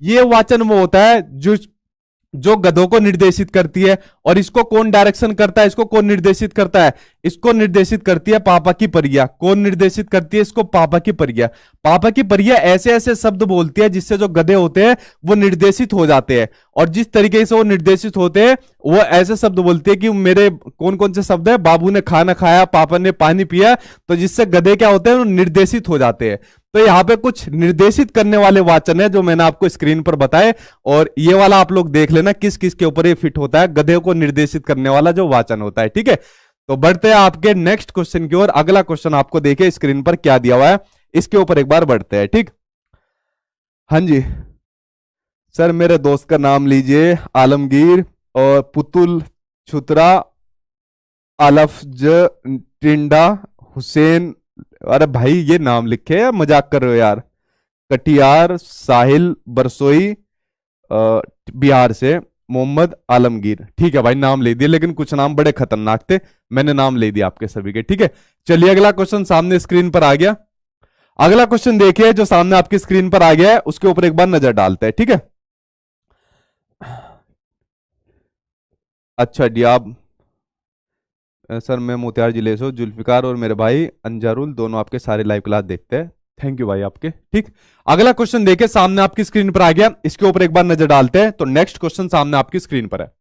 ये वाचन वो होता है जो गधों को निर्देशित करती है। और इसको कौन डायरेक्शन करता है, इसको कौन निर्देशित करता है, इसको निर्देशित करती है पापा की परिया। कौन निर्देशित करती है इसको, पापा की परिया। पापा की परिया ऐसे ऐसे शब्द बोलती है जिससे जो गधे होते हैं वो निर्देशित हो जाते हैं, और जिस तरीके से वो निर्देशित होते हैं वो ऐसे शब्द बोलते हैं कि मेरे कौन कौन से शब्द है, बाबू ने खाना खाया, पापा ने पानी पिया, तो जिससे गधे क्या होते हैं वो निर्देशित हो जाते हैं। तो यहाँ पे कुछ निर्देशित करने वाले वाचन है जो मैंने आपको स्क्रीन पर बताए, और ये वाला आप लोग देख लेना किस किस के ऊपर ये फिट होता है, गधे को निर्देशित करने वाला जो वाचन होता है। ठीक है, तो बढ़ते हैं आपके नेक्स्ट क्वेश्चन की ओर। अगला क्वेश्चन आपको देखिए स्क्रीन पर क्या दिया हुआ है, इसके ऊपर एक बार बढ़ते हैं। ठीक, हाँ जी सर, मेरे दोस्त का नाम लीजिए, आलमगीर और पुतुल, छुतरा, अलफज, टिंडा, हुसैन। अरे भाई ये नाम लिखे या मजाक कर रहे हो यार? कटियार, साहिल, बरसोई, बिहार से मोहम्मद आलमगीर। ठीक है भाई, नाम ले दिए, लेकिन कुछ नाम बड़े खतरनाक थे, मैंने नाम ले दिया आपके सभी के। ठीक है, चलिए अगला क्वेश्चन सामने स्क्रीन पर आ गया। अगला क्वेश्चन देखिए जो सामने आपकी स्क्रीन पर आ गया है, उसके ऊपर एक बार नजर डालते हैं। ठीक है, अच्छा जी आप सर, मैं मोतिहार जिले से हूँ, जुल्फिकार और मेरे भाई अंजारुल दोनों आपके सारे लाइव क्लास देखते हैं। थैंक यू भाई आपके। ठीक, अगला क्वेश्चन देखिए सामने आपकी स्क्रीन पर आ गया, इसके ऊपर एक बार नजर डालते हैं। तो नेक्स्ट क्वेश्चन सामने आपकी स्क्रीन पर है,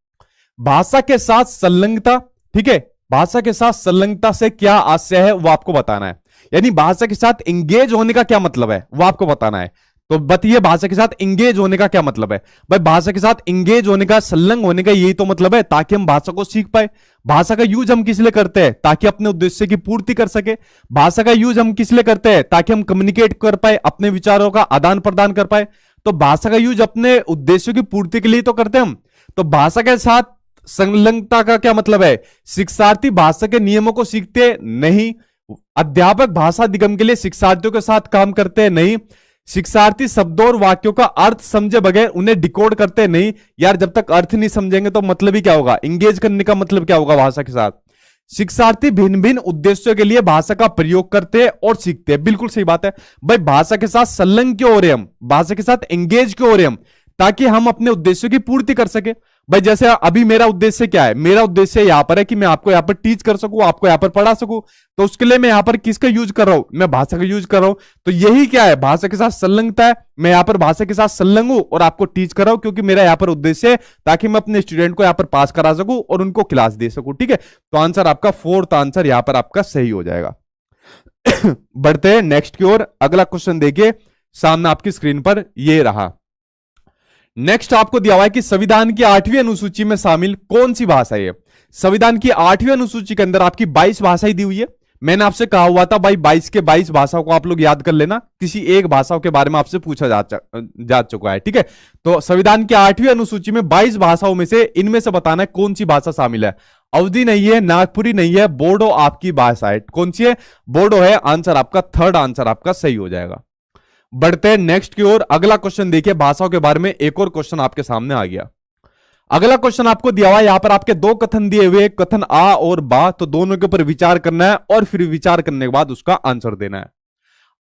भाषा के साथ संलग्नता। ठीक है, भाषा के साथ संलग्नता से क्या आशय है वो आपको बताना है, यानी भाषा के साथ एंगेज होने का क्या मतलब है वो आपको बताना है। तो बताइए भाषा के साथ एंगेज होने का क्या मतलब है? भाई भाषा के साथ एंगेज होने का, संलग्न होने का यही तो मतलब है, ताकि हम भाषा को सीख पाए। भाषा का यूज हम किस लिए करते हैं? ताकि अपने उद्देश्य की पूर्ति कर सके। भाषा का यूज हम किस लिए करते हैं? ताकि हम कम्युनिकेट कर पाए, अपने विचारों का आदान प्रदान कर पाए। तो भाषा का यूज अपने उद्देश्यों की पूर्ति के लिए तो करते हैं हम। तो भाषा के साथ संलग्नता का क्या मतलब है? शिक्षार्थी भाषा के नियमों को सीखते नहीं, अध्यापक भाषा अधिगम के लिए शिक्षार्थियों के साथ काम करते हैं नहीं, शिक्षार्थी शब्दों और वाक्यों का अर्थ समझे बगैर उन्हें डिकोड करते नहीं। यार जब तक अर्थ नहीं समझेंगे तो मतलब ही क्या होगा? इंगेज करने का मतलब क्या होगा भाषा के साथ? शिक्षार्थी भिन्न भिन्न उद्देश्यों के लिए भाषा का प्रयोग करते हैं और सीखते हैं। बिल्कुल सही बात है भाई, भाषा के साथ संलग्न क्यों हो रहे हम, भाषा के साथ एंगेज क्यों हो रहे हम? ताकि हम अपने उद्देश्यों की पूर्ति कर सके। भाई जैसे अभी मेरा उद्देश्य क्या है? मेरा उद्देश्य यहां पर है कि मैं आपको यहां पर टीच कर सकूं, आपको यहां पर पढ़ा सकूं। तो उसके लिए मैं यहां पर किसका यूज कर रहा हूं? मैं भाषा का यूज कर रहा हूं। तो यही क्या है? भाषा के साथ संलग्नता है। मैं यहां पर भाषा के साथ संलग्न हूं और आपको टीच कर रहा हूं, क्योंकि मेरा यहां पर उद्देश्य है ताकि मैं अपने स्टूडेंट को यहां पर पास करा सकूं और उनको क्लास दे सकूं। ठीक है, तो आंसर आपका फोर्थ आंसर यहां पर आपका सही हो जाएगा। बढ़ते हैं नेक्स्ट की ओर। अगला क्वेश्चन देखिए सामने आपकी स्क्रीन पर ये रहा। नेक्स्ट आपको दिया हुआ है कि संविधान की 8वीं अनुसूची में शामिल कौन सी भाषा है? संविधान की 8वीं अनुसूची के अंदर आपकी 22 भाषाएं दी हुई है। मैंने आपसे कहा हुआ था भाई 22 के 22 भाषाओं को आप लोग याद कर लेना, किसी एक भाषाओं के बारे में आपसे पूछा जा चुका है। ठीक है, तो संविधान की 8वीं अनुसूची में 22 भाषाओं में से इनमें से बताना है कौन सी भाषा शामिल है। अवधी नहीं है, नागपुरी नहीं है, बोडो आपकी भाषा है। कौन सी है? बोडो है। आंसर आपका थर्ड आंसर आपका सही हो जाएगा। बढ़ते हैं नेक्स्ट की ओर। अगला क्वेश्चन देखिए, भाषाओं के बारे में एक और क्वेश्चन आपके सामने आ गया। अगला क्वेश्चन आपको दिया हुआ है, यहां पर आपके दो कथन दिए हुए, कथन आ और बा। तो दोनों के ऊपर विचार करना है और फिर विचार करने के बाद उसका आंसर देना है।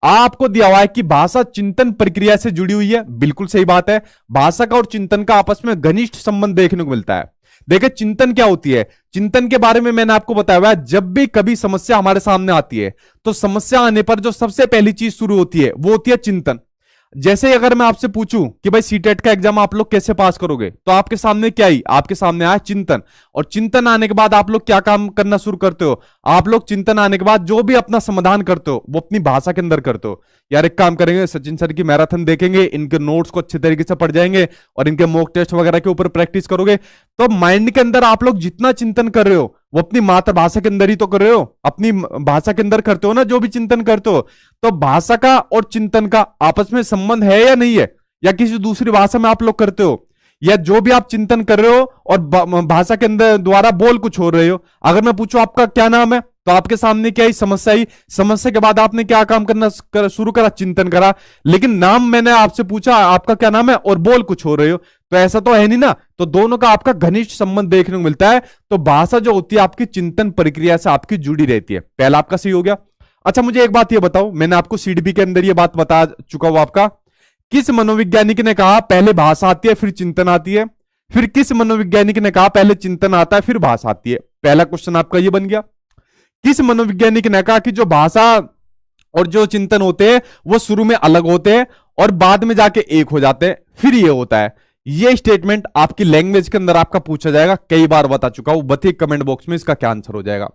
आपको दिया हुआ है कि भाषा चिंतन प्रक्रिया से जुड़ी हुई है। बिल्कुल सही बात है, भाषा का और चिंतन का आपस में घनिष्ठ संबंध देखने को मिलता है। देखिए चिंतन क्या होती है, चिंतन के बारे में मैंने आपको बताया हुआ है, जब भी कभी समस्या हमारे सामने आती है तो समस्या आने पर जो सबसे पहली चीज शुरू होती है वो होती है चिंतन। जैसे अगर मैं आपसे पूछूं कि भाई सीटेट का एग्जाम आप लोग कैसे पास करोगे, तो आपके सामने क्या आई? आपके सामने आया चिंतन। और चिंतन आने के बाद आप लोग क्या काम करना शुरू करते हो? आप लोग चिंतन आने के बाद जो भी अपना समाधान करते हो वो अपनी भाषा के अंदर करते हो। यार एक काम करेंगे, सचिन सर की मैराथन देखेंगे, इनके नोट्स को अच्छे तरीके से पढ़ जाएंगे और इनके मॉक टेस्ट वगैरह के ऊपर प्रैक्टिस करोगे। तो माइंड के अंदर आप लोग जितना चिंतन कर रहे हो वो अपनी मातृभाषा के अंदर ही तो कर रहे हो, अपनी भाषा के अंदर करते हो ना जो भी चिंतन करते हो। तो भाषा का और चिंतन का आपस में संबंध है या नहीं है? या किसी दूसरी भाषा में आप लोग करते हो, या जो भी आप चिंतन कर रहे हो और भाषा के अंदर द्वारा बोल कुछ हो रहे हो। अगर मैं पूछूं आपका क्या नाम है, तो आपके सामने क्या ही समस्या आई, समस्या के बाद आपने क्या काम करना शुरू करा? चिंतन करा। लेकिन नाम मैंने आपसे पूछा आपका क्या नाम है और बोल कुछ हो रहे हो, तो ऐसा तो है नहीं ना। तो दोनों का आपका घनिष्ठ संबंध देखने को मिलता है। तो भाषा जो होती है आपकी चिंतन प्रक्रिया से आपकी जुड़ी रहती है। पहला आपका सही हो गया। अच्छा मुझे एक बात ये बताओ, मैंने आपको सीडीपी के अंदर ये बात बता चुका हूं आपका, किस मनोवैज्ञानिक ने कहा पहले भाषा आती है फिर चिंतन आती है? फिर किस मनोवैज्ञानिक ने कहा पहले चिंतन आता है फिर भाषा आती है? पहला क्वेश्चन आपका ये बन गया। किस मनोवैज्ञानिक ने कहा कि जो भाषा और जो चिंतन होते हैं वो शुरू में अलग होते हैं और बाद में जाके एक हो जाते हैं, फिर ये होता है? ये स्टेटमेंट आपकी लैंग्वेज के अंदर आपका पूछा जाएगा, कई बार बता चुका हूं। बताइए कमेंट बॉक्स में इसका क्या आंसर हो जाएगा।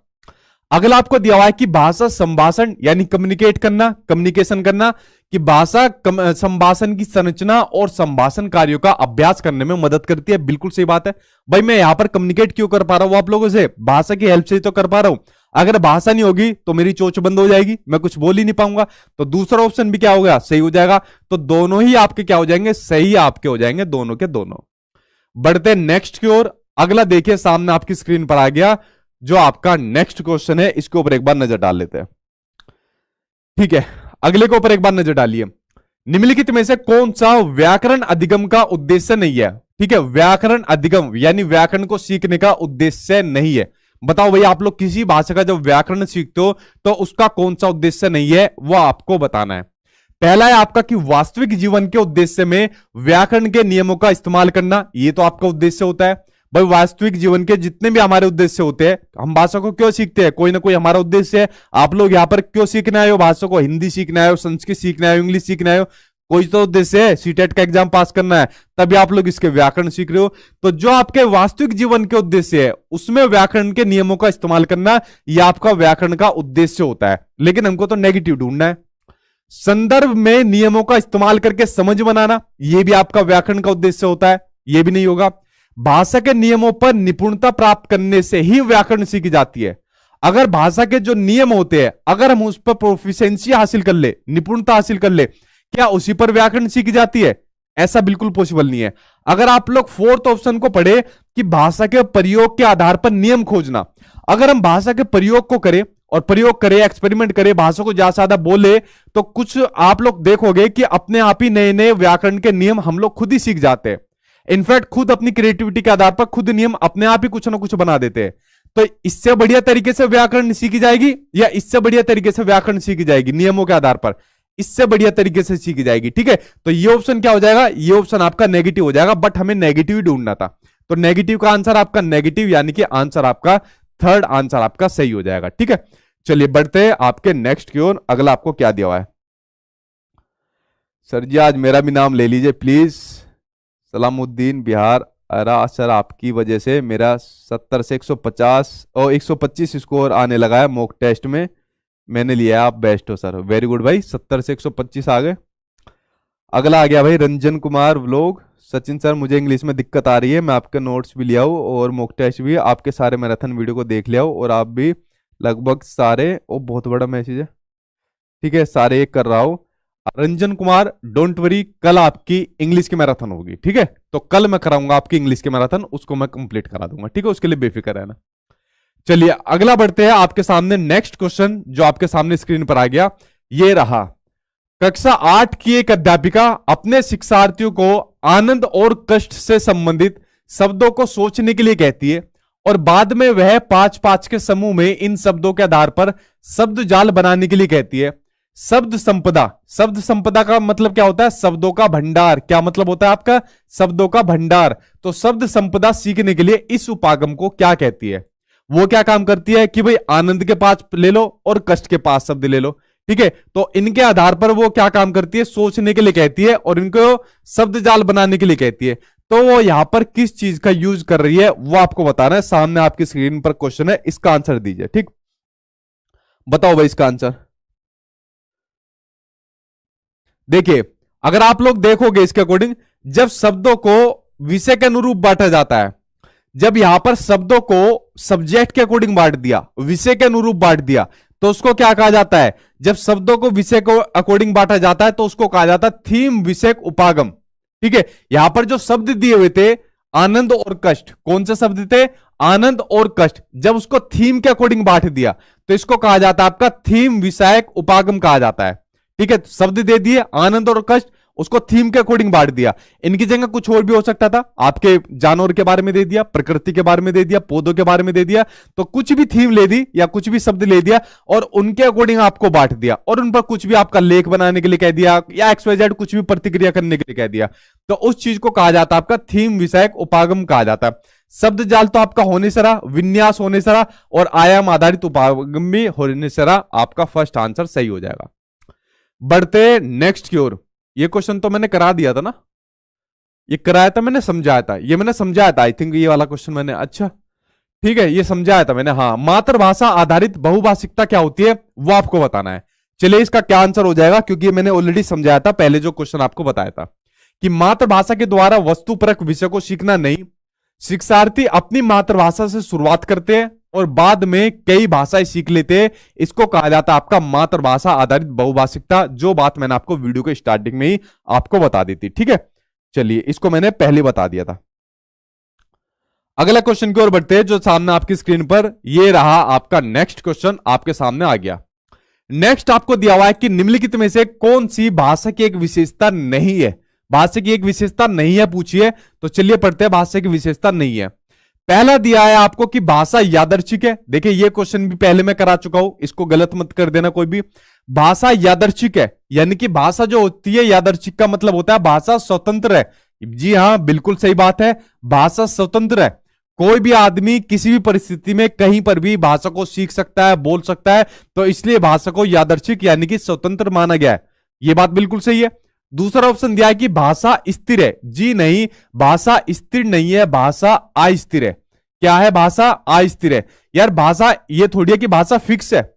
अगला आपको दिया हुआ है कि भाषा संभाषण यानी कम्युनिकेट करना, कम्युनिकेशन करना, कि भाषा संभाषण की संरचना और संभाषण कार्यों का अभ्यास करने में मदद करती है। बिल्कुल सही बात है भाई, मैं यहां पर कम्युनिकेट क्यों कर पा रहा हूं आप लोगों से? भाषा की हेल्प से तो कर पा रहा हूं। अगर भाषा नहीं होगी तो मेरी चोंच बंद हो जाएगी, मैं कुछ बोल ही नहीं पाऊंगा। तो दूसरा ऑप्शन भी क्या हो गया, सही हो जाएगा। तो दोनों ही आपके क्या हो जाएंगे, सही आपके हो जाएंगे, दोनों के दोनों। बढ़ते नेक्स्ट की ओर। अगला देखिए सामने आपकी स्क्रीन पर आ गया, जो आपका नेक्स्ट क्वेश्चन है, इसके ऊपर एक बार नजर डाल लेते हैं। ठीक है, अगले के ऊपर एक बार नजर डालिए। निम्नलिखित में से कौन सा व्याकरण अधिगम का उद्देश्य नहीं है? ठीक है, व्याकरण अधिगम यानी व्याकरण को सीखने का उद्देश्य नहीं है। बताओ भाई, आप लोग किसी भाषा का जब व्याकरण सीखते हो तो उसका कौन सा उद्देश्य नहीं है, वो आपको बताना है। पहला है आपका कि वास्तविक जीवन के उद्देश्य में व्याकरण के नियमों का इस्तेमाल करना, ये तो आपका उद्देश्य होता है। भाई वास्तविक जीवन के जितने भी हमारे उद्देश्य होते हैं, हम भाषा को क्यों सीखते हैं, कोई ना कोई हमारा उद्देश्य है। आप लोग यहाँ पर क्यों सीखने आए हो भाषा को? हिंदी सीखने आए हो, संस्कृत सीखने आए हो, इंग्लिश सीखने आए हो, कोई तो उद्देश्य है, सीटेट का एग्जाम पास करना है, तभी आप लोग इसके व्याकरण सीख रहे हो। तो जो आपके वास्तविक जीवन के उद्देश्य है उसमें व्याकरण के नियमों का इस्तेमाल करना, यह आपका व्याकरण का उद्देश्य होता है। लेकिन हमको तो नेगेटिव ढूंढना है। संदर्भ में नियमों का इस्तेमाल करके समझ बनाना, यह भी आपका व्याकरण का उद्देश्य होता है, यह भी नहीं होगा। भाषा के नियमों पर निपुणता प्राप्त करने से ही व्याकरण सीखी जाती है। अगर भाषा के जो नियम होते हैं, अगर हम उस पर प्रोफिशिएंसी हासिल कर ले, निपुणता हासिल कर ले, क्या उसी पर व्याकरण सीखी जाती है? ऐसा बिल्कुल पॉसिबल नहीं है। अगर आप लोग फोर्थ ऑप्शन को पढ़े कि भाषा के प्रयोग के आधार पर नियम खोजना, अगर हम भाषा के प्रयोग को करें और प्रयोग करें, एक्सपेरिमेंट करें, भाषा को ज्यादा से ज्यादा बोले, तो कुछ आप लोग देखोगे कि अपने आप ही नए नए व्याकरण के नियम हम लोग खुद ही सीख जाते हैं। इनफैक्ट खुद अपनी क्रिएटिविटी के आधार पर खुद नियम अपने आप ही कुछ ना कुछ बना देते हैं। तो इससे बढ़िया तरीके से व्याकरण सीखी जाएगी या इससे बढ़िया तरीके से व्याकरण सीखी जाएगी नियमों के आधार पर? इससे बढ़िया तरीके से सीखी जाएगी। ठीक है, तो ये ऑप्शन क्या हो जाएगा, ये ऑप्शन आपका नेगेटिव हो जाएगा। बट हमें नेगेटिव ही ढूंढना था, तो नेगेटिव का आंसर आपका नेगेटिव, यानी कि आंसर आपका थर्ड आंसर आपका सही हो जाएगा। ठीक है, चलिए बढ़ते हैं आपके नेक्स्ट की ओर। अगला आपको क्या दिया हुआ है? सर जी आज मेरा भी नाम ले लीजिए प्लीज। सलामुद्दीन बिहार। अरा सर आपकी वजह से मेरा 70 से 150 और 125 स्कोर आने लगा है मॉक टेस्ट में। मैंने लिया है, आप बेस्ट हो सर, वेरी गुड भाई। 70 से 125 आ गए। अगला आ गया भाई रंजन कुमार व्लॉग। सचिन सर मुझे इंग्लिश में दिक्कत आ रही है, मैं आपके नोट्स भी लिया हूँ और मॉक टेस्ट भी, आपके सारे मैराथन वीडियो को देख लिया हूँ और आप भी लगभग सारे, ओ बहुत बड़ा मैसेज है, ठीक है, सारे एक कर रहा हूँ। रंजन कुमार डोंट वरी, कल आपकी इंग्लिश की मैराथन होगी। ठीक है, तो कल मैं कराऊंगा आपकी इंग्लिश की मैराथन, उसको मैं कंप्लीट करा दूंगा। ठीक है, उसके लिए बेफिक्र रहना। चलिए अगला बढ़ते हैं आपके सामने नेक्स्ट क्वेश्चन, जो आपके सामने स्क्रीन पर आ गया, ये रहा। कक्षा 8 की एक अध्यापिका अपने शिक्षार्थियों को आनंद और कष्ट से संबंधित शब्दों को सोचने के लिए कहती है और बाद में वह 5-5 के समूह में इन शब्दों के आधार पर शब्द जाल बनाने के लिए कहती है। शब्द संपदा, शब्द संपदा का मतलब क्या होता है? शब्दों का भंडार। क्या मतलब होता है आपका? शब्दों का भंडार। तो शब्द संपदा सीखने के लिए इस उपागम को क्या कहती है? वो क्या काम करती है कि भाई आनंद के पास ले लो और कष्ट के पास शब्द ले लो। ठीक है, तो इनके आधार पर वो क्या काम करती है? सोचने के लिए कहती है और इनको शब्द जाल बनाने के लिए कहती है। तो वो यहां पर किस चीज का यूज कर रही है वो आपको बताना है। सामने आपकी स्क्रीन पर क्वेश्चन है, इसका आंसर दीजिए। ठीक, बताओ भाई इसका आंसर। देखिए अगर आप लोग देखोगे इसके अकॉर्डिंग, जब शब्दों को विषय के अनुरूप बांटा जाता है, जब यहां पर शब्दों को सब्जेक्ट के अकॉर्डिंग बांट दिया, विषय के अनुरूप बांट दिया, तो उसको क्या कहा जाता है? जब शब्दों को विषय को अकॉर्डिंग बांटा जाता है तो उसको कहा जाता है थीम विषयक उपागम। ठीक है, यहां पर जो शब्द दिए हुए थे आनंद और कष्ट, कौन से शब्द थे? आनंद और कष्ट। जब उसको थीम के अकॉर्डिंग बांट दिया तो इसको कहा जाता है आपका थीम विषयक उपागम कहा जाता है। ठीक है, शब्द दे दिए आनंद और कष्ट, उसको थीम के अकॉर्डिंग बांट दिया। इनकी जगह कुछ और भी हो सकता था, आपके जानवर के बारे में दे दिया, प्रकृति के बारे में दे दिया, पौधों के बारे में दे दिया, तो कुछ भी थीम ले दी या कुछ भी शब्द ले दिया और उनके अकॉर्डिंग आपको बांट दिया और उन पर कुछ भी आपका लेख बनाने के लिए कह दिया या XYZ कुछ भी प्रतिक्रिया करने के लिए कह दिया, तो उस चीज को कहा जाता है आपका थीम विषयक उपागम कहा जाता है। शब्द जाल तो आपका होने से रहा, विन्यास होने से रहा और आयाम आधारित उपागम भी होने से रहा। आपका फर्स्ट आंसर सही हो जाएगा। बढ़ते नेक्स्ट की ओर। ये क्वेश्चन तो मैंने करा दिया था ना, ये कराया था मैंने, समझाया था, ये मैंने समझाया था। आई थिंक ये वाला क्वेश्चन मैंने, अच्छा ठीक है, ये समझाया था मैंने। हाँ, मातृभाषा आधारित बहुभाषिकता क्या होती है वो आपको बताना है। चलिए इसका क्या आंसर हो जाएगा, क्योंकि मैंने ऑलरेडी समझाया था पहले जो क्वेश्चन आपको बताया था कि मातृभाषा के द्वारा वस्तुपरक विषय को सीखना नहीं, शिक्षार्थी अपनी मातृभाषा से शुरुआत करते हैं और बाद में कई भाषाएं सीख लेते हैं। इसको कहा जाता है आपका मातृभाषा आधारित बहुभाषिकता, जो बात मैंने आपको वीडियो के स्टार्टिंग में ही आपको बता दी थी। ठीक है, चलिए इसको मैंने पहले बता दिया था। अगला क्वेश्चन की ओर बढ़ते हैं, जो सामने आपकी स्क्रीन पर ये रहा आपका नेक्स्ट क्वेश्चन आपके सामने आ गया। नेक्स्ट आपको दिया हुआ है कि निम्नलिखित में से कौन सी भाषा की एक विशेषता नहीं है। भाषा की एक विशेषता नहीं है पूछिए, तो चलिए पढ़ते हैं भाषा की विशेषता नहीं है। पहला दिया है आपको कि भाषा यादृच्छिक है। देखिए ये क्वेश्चन भी पहले मैं करा चुका हूं, इसको गलत मत कर देना कोई भी। भाषा यादृच्छिक है, यानी कि भाषा जो होती है यादृच्छिक का मतलब होता है भाषा स्वतंत्र है। जी हां, बिल्कुल सही बात है, भाषा स्वतंत्र है। कोई भी आदमी किसी भी परिस्थिति में कहीं पर भी भाषा को सीख सकता है, बोल सकता है, तो इसलिए भाषा को यादृच्छिक यानी कि स्वतंत्र माना गया है। यह बात बिल्कुल सही है। दूसरा ऑप्शन दिया है कि भाषा स्थिर है। जी नहीं, भाषा स्थिर नहीं है, भाषा अस्थिर है। क्या है? भाषा अस्थिर है। यार भाषा ये थोड़ी है कि भाषा फिक्स है।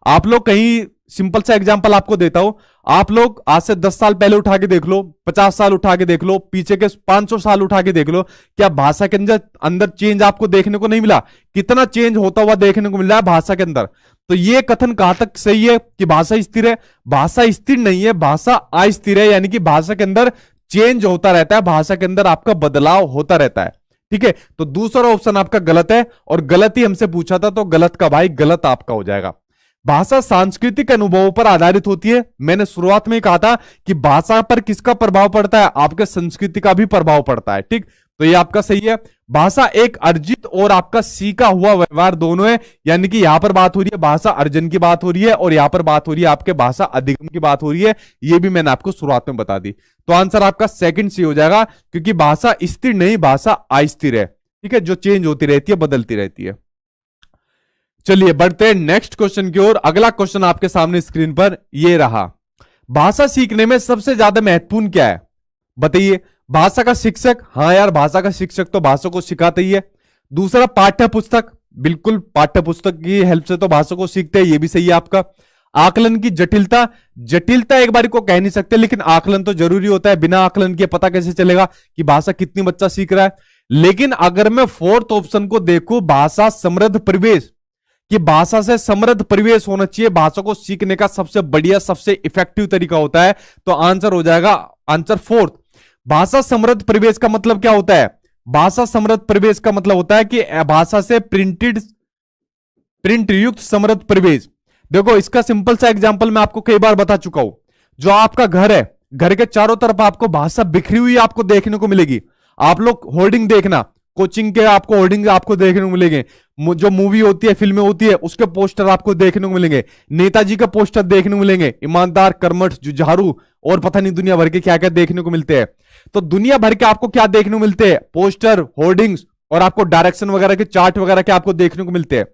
आप लोग कहीं, सिंपल सा एग्जांपल आपको देता हूं, आप लोग आज से 10 साल पहले उठा के देख लो, 50 साल उठा के देख लो, पीछे के 500 साल उठा के देख लो, क्या भाषा के अंदर चेंज आपको देखने को नहीं मिला? कितना चेंज होता हुआ देखने को मिल रहा है भाषा के अंदर। तो ये कथन कहां तक सही है कि भाषा स्थिर है? भाषा स्थिर नहीं है, भाषा अस्थिर है, यानी कि भाषा के अंदर चेंज होता रहता है, भाषा के अंदर आपका बदलाव होता रहता है। ठीक है, तो दूसरा ऑप्शन आपका गलत है, और गलत ही हमसे पूछा था, तो गलत का भाई गलत आपका हो जाएगा। भाषा सांस्कृतिक अनुभवों पर आधारित होती है। मैंने शुरुआत में कहा था कि भाषा पर किसका प्रभाव पड़ता है? आपके संस्कृति का भी प्रभाव पड़ता है। ठीक, तो ये आपका सही है। भाषा एक अर्जित और आपका सीखा हुआ व्यवहार दोनों है, यानी कि यहां पर बात हो रही है भाषा अर्जन की बात हो रही है, और यहां पर बात हो रही है आपके भाषा अधिगम की बात हो रही है। ये भी मैंने आपको शुरुआत में बता दी। तो आंसर आपका सेकंड सी हो जाएगा, क्योंकि भाषा स्थिर नहीं, भाषा अस्थिर है। ठीक है, जो चेंज होती रहती है, बदलती रहती है। चलिए बढ़ते हैं नेक्स्ट क्वेश्चन की ओर। अगला क्वेश्चन आपके सामने स्क्रीन पर ये रहा। भाषा सीखने में सबसे ज्यादा महत्वपूर्ण क्या है? बताइए। भाषा का शिक्षक, हाँ यार भाषा का शिक्षक तो भाषा को सिखाते ही है। दूसरा पाठ्य पुस्तक, बिल्कुल पाठ्य पुस्तक की हेल्प से तो भाषा को सीखते हैं, ये भी सही है आपका। आकलन की जटिलता, जटिलता एक बार को कह नहीं सकते, लेकिन आकलन तो जरूरी होता है। बिना आकलन के पता कैसे चलेगा कि भाषा कितनी बच्चा सीख रहा है? लेकिन अगर मैं फोर्थ ऑप्शन को देखूं, भाषा समृद्ध परिवेश, कि भाषा से समृद्ध परिवेश होना चाहिए भाषा को सीखने का सबसे बढ़िया, सबसे इफेक्टिव तरीका होता है, तो आंसर हो जाएगा आंसर फोर्थ। भाषा समृद्ध परिवेश का मतलब क्या होता है? भाषा समृद्ध परिवेश का मतलब होता है कि भाषा से प्रिंट युक्त समृद्ध परिवेश। देखो इसका सिंपल सा एग्जांपल मैं आपको कई बार बता चुका हूं। जो आपका घर है, घर के चारों तरफ आपको भाषा बिखरी हुई आपको देखने को मिलेगी। आप लोग होर्डिंग देखना, कोचिंग के आपको होर्डिंग आपको देखने को मिलेंगे। जो मूवी होती है, फिल्में होती है, उसके पोस्टर आपको देखने को मिलेंगे। नेताजी का पोस्टर देखने को मिलेंगे, ईमानदार, कर्मठ, जुझारू, और पता नहीं दुनिया भर के क्या क्या देखने को मिलते हैं। तो दुनिया भर के आपको क्या देखने को मिलते हैं? पोस्टर, होर्डिंग्स, और आपको डायरेक्शन वगैरह के चार्ट वगैरह के आपको देखने को मिलते हैं।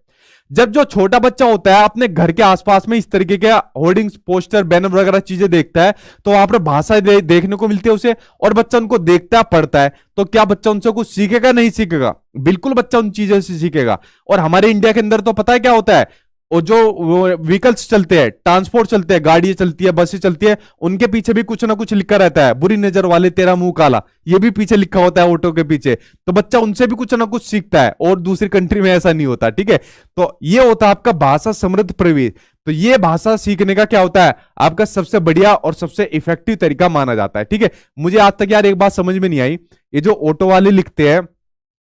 जब जो छोटा बच्चा होता है अपने घर के आसपास में इस तरीके के होर्डिंग्स, पोस्टर, बैनर वगैरह चीजें देखता है, तो वहां पर भाषा देखने को मिलती है उसे, और बच्चा उनको देखता है, पढ़ता है। तो क्या बच्चा उनसे कुछ सीखेगा? नहीं सीखेगा, बिल्कुल बच्चा उन चीजों से सीखेगा। और हमारे इंडिया के अंदर तो पता है क्या होता है, और जो व्हीकल्स चलते हैं, ट्रांसपोर्ट चलते हैं, गाड़ियां चलती है, बसें चलती है, उनके पीछे भी कुछ ना कुछ लिखा रहता है, बुरी नजर वाले तेरा मुंह काला, ये भी पीछे लिखा होता है ऑटो के पीछे। तो बच्चा उनसे भी कुछ ना कुछ सीखता है, और दूसरी कंट्री में ऐसा नहीं होता। ठीक है, तो ये होता है आपका भाषा समृद्ध परिवेश। तो ये भाषा सीखने का क्या होता है? आपका सबसे बढ़िया और सबसे इफेक्टिव तरीका माना जाता है। ठीक है, मुझे आज तक यार एक बात समझ में नहीं आई, ये जो ऑटो वाले लिखते हैं,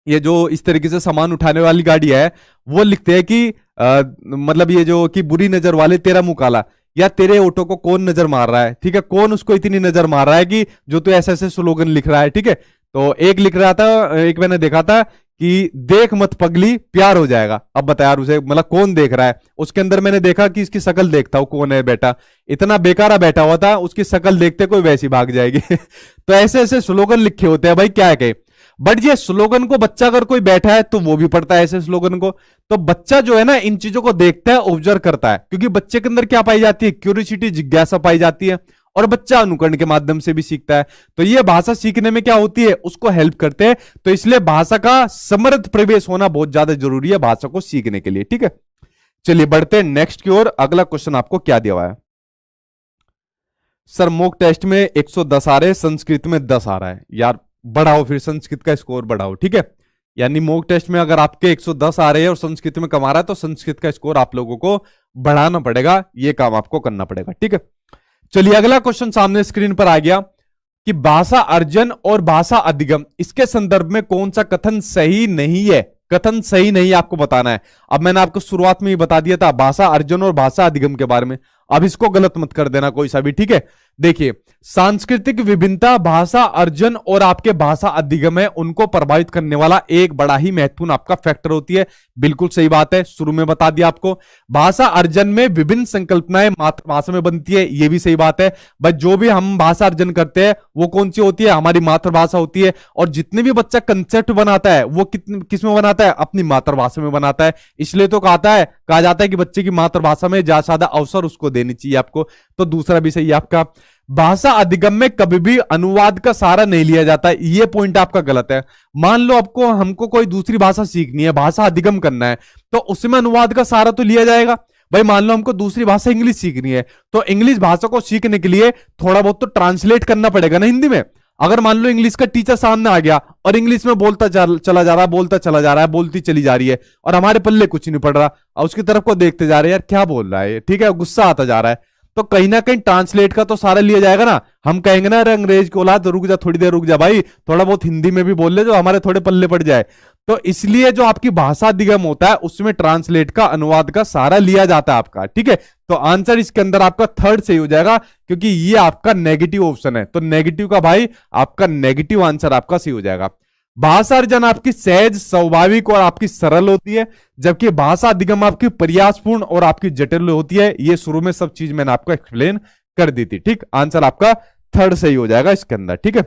ये जो इस तरीके से सामान उठाने वाली गाड़ी है, वो लिखते हैं कि मतलब ये जो कि बुरी नजर वाले तेरा मुंह काला, या तेरे ऑटो को कौन नजर मार रहा है? ठीक है, कौन उसको इतनी नजर मार रहा है कि जो तू ऐसे ऐसे स्लोगन लिख रहा है? ठीक है, तो एक लिख रहा था, एक मैंने देखा था कि देख मत पगली प्यार हो जाएगा। अब बता यार उसे मतलब कौन देख रहा है? उसके अंदर मैंने देखा कि इसकी शक्ल देखता हूं कौन है बेटा, इतना बेकारा बैठा हुआ था, उसकी शक्ल देखते कोई वैसी भाग जाएगी। तो ऐसे ऐसे स्लोगन लिखे होते हैं भाई, क्या है कहे। बट ये स्लोगन को बच्चा अगर कोई बैठा है तो वो भी पढ़ता है ऐसे स्लोगन को। तो बच्चा जो है ना इन चीजों को देखता है, ऑब्जर्व करता है, क्योंकि बच्चे के अंदर क्या पाई जाती है? क्यूरियोसिटी, जिज्ञासा पाई जाती है, और बच्चा अनुकरण के माध्यम से भी सीखता है। तो ये भाषा सीखने में क्या होती है? उसको हेल्प करते हैं। तो इसलिए भाषा का समृद्ध प्रवेश होना बहुत ज्यादा जरूरी है भाषा को सीखने के लिए। ठीक है, चलिए बढ़ते हैं नेक्स्ट की ओर। अगला क्वेश्चन आपको क्या दिया हुआ है? सर मॉक टेस्ट में 110 आ रहे, संस्कृत में 10 आ रहा है। यार बढ़ाओ, फिर संस्कृत का स्कोर बढ़ाओ। ठीक है, यानी मॉक टेस्ट में अगर आपके 110 आ रहे हैं और संस्कृत में कम आ रहा है तो संस्कृत का स्कोर आप लोगों को बढ़ाना पड़ेगा, ये काम आपको करना पड़ेगा, ठीक है। चलिए अगला क्वेश्चन सामने स्क्रीन पर आ गया कि भाषा अर्जन और भाषा अधिगम, इसके संदर्भ में कौन सा कथन सही नहीं है। कथन सही नहीं आपको बताना है। अब मैंने आपको शुरुआत में ही बता दिया था भाषा अर्जन और भाषा अधिगम के बारे में, अब इसको गलत मत कर देना कोई सा भी, ठीक है। देखिए, सांस्कृतिक विभिन्नता भाषा अर्जन और आपके भाषा अधिगम है उनको प्रभावित करने वाला एक बड़ा ही महत्वपूर्ण आपका फैक्टर होती है। बिल्कुल सही बात है, शुरू में बता दिया आपको। भाषा अर्जन में विभिन्न संकल्पनाएं मातृभाषा में बनती है, ये भी सही बात है। बस जो भी हम भाषा अर्जन करते हैं वो कौन सी होती है, हमारी मातृभाषा होती है। और जितने भी बच्चा कंसेप्ट बनाता है वो किस में बनाता है, अपनी मातृभाषा में बनाता है। इसलिए तो कहा जाता है कि बच्चे की मातृभाषा में ज्यादा से ज्यादा अवसर उसको देनी चाहिए आपको। तो दूसरा भी सही है आपका। भाषा अधिगम में कभी भी अनुवाद का सहारा नहीं लिया जाता है, ये पॉइंट आपका गलत है। मान लो हमको कोई दूसरी भाषा सीखनी है, भाषा अधिगम करना है, तो उसमें अनुवाद का सहारा तो लिया जाएगा। भाई मान लो हमको दूसरी भाषा इंग्लिश सीखनी है, तो इंग्लिश भाषा को सीखने के लिए थोड़ा बहुत तो ट्रांसलेट करना पड़ेगा ना हिंदी में। अगर मान लो इंग्लिश का टीचर सामने आ गया और इंग्लिश में बोलता चला जा रहा है, बोलती चली जा रही है, और हमारे पल्ले कुछ नहीं पड़ रहा, और उसकी तरफ को देखते जा रहे हैं यार क्या बोल रहा है, ठीक है, गुस्सा आता जा रहा है, तो कहीं ना कहीं ट्रांसलेट का तो सारा लिया जाएगा ना। हम कहेंगे ना अरे अंग्रेज को औलाद रुक जा, थोड़ी देर रुक जा भाई, थोड़ा बहुत हिंदी में भी बोल ले जो हमारे थोड़े पल्ले पड़ जाए। तो इसलिए जो आपकी भाषा अधिगम होता है उसमें ट्रांसलेट का, अनुवाद का सहारा लिया जाता है आपका, ठीक है। तो आंसर इसके अंदर आपका थर्ड सही हो जाएगा, क्योंकि ये आपका नेगेटिव ऑप्शन है। तो नेगेटिव का भाई आपका नेगेटिव आंसर आपका सही हो जाएगा। भाषा अर्जन आपकी सहज, स्वाभाविक और आपकी सरल होती है, जबकि भाषा अधिगम आपकी प्रयासपूर्ण और आपकी जटिल होती है। ये शुरू में सब चीज मैंने आपको एक्सप्लेन कर दी थी, ठीक। आंसर आपका थर्ड सही हो जाएगा इसके अंदर, ठीक है।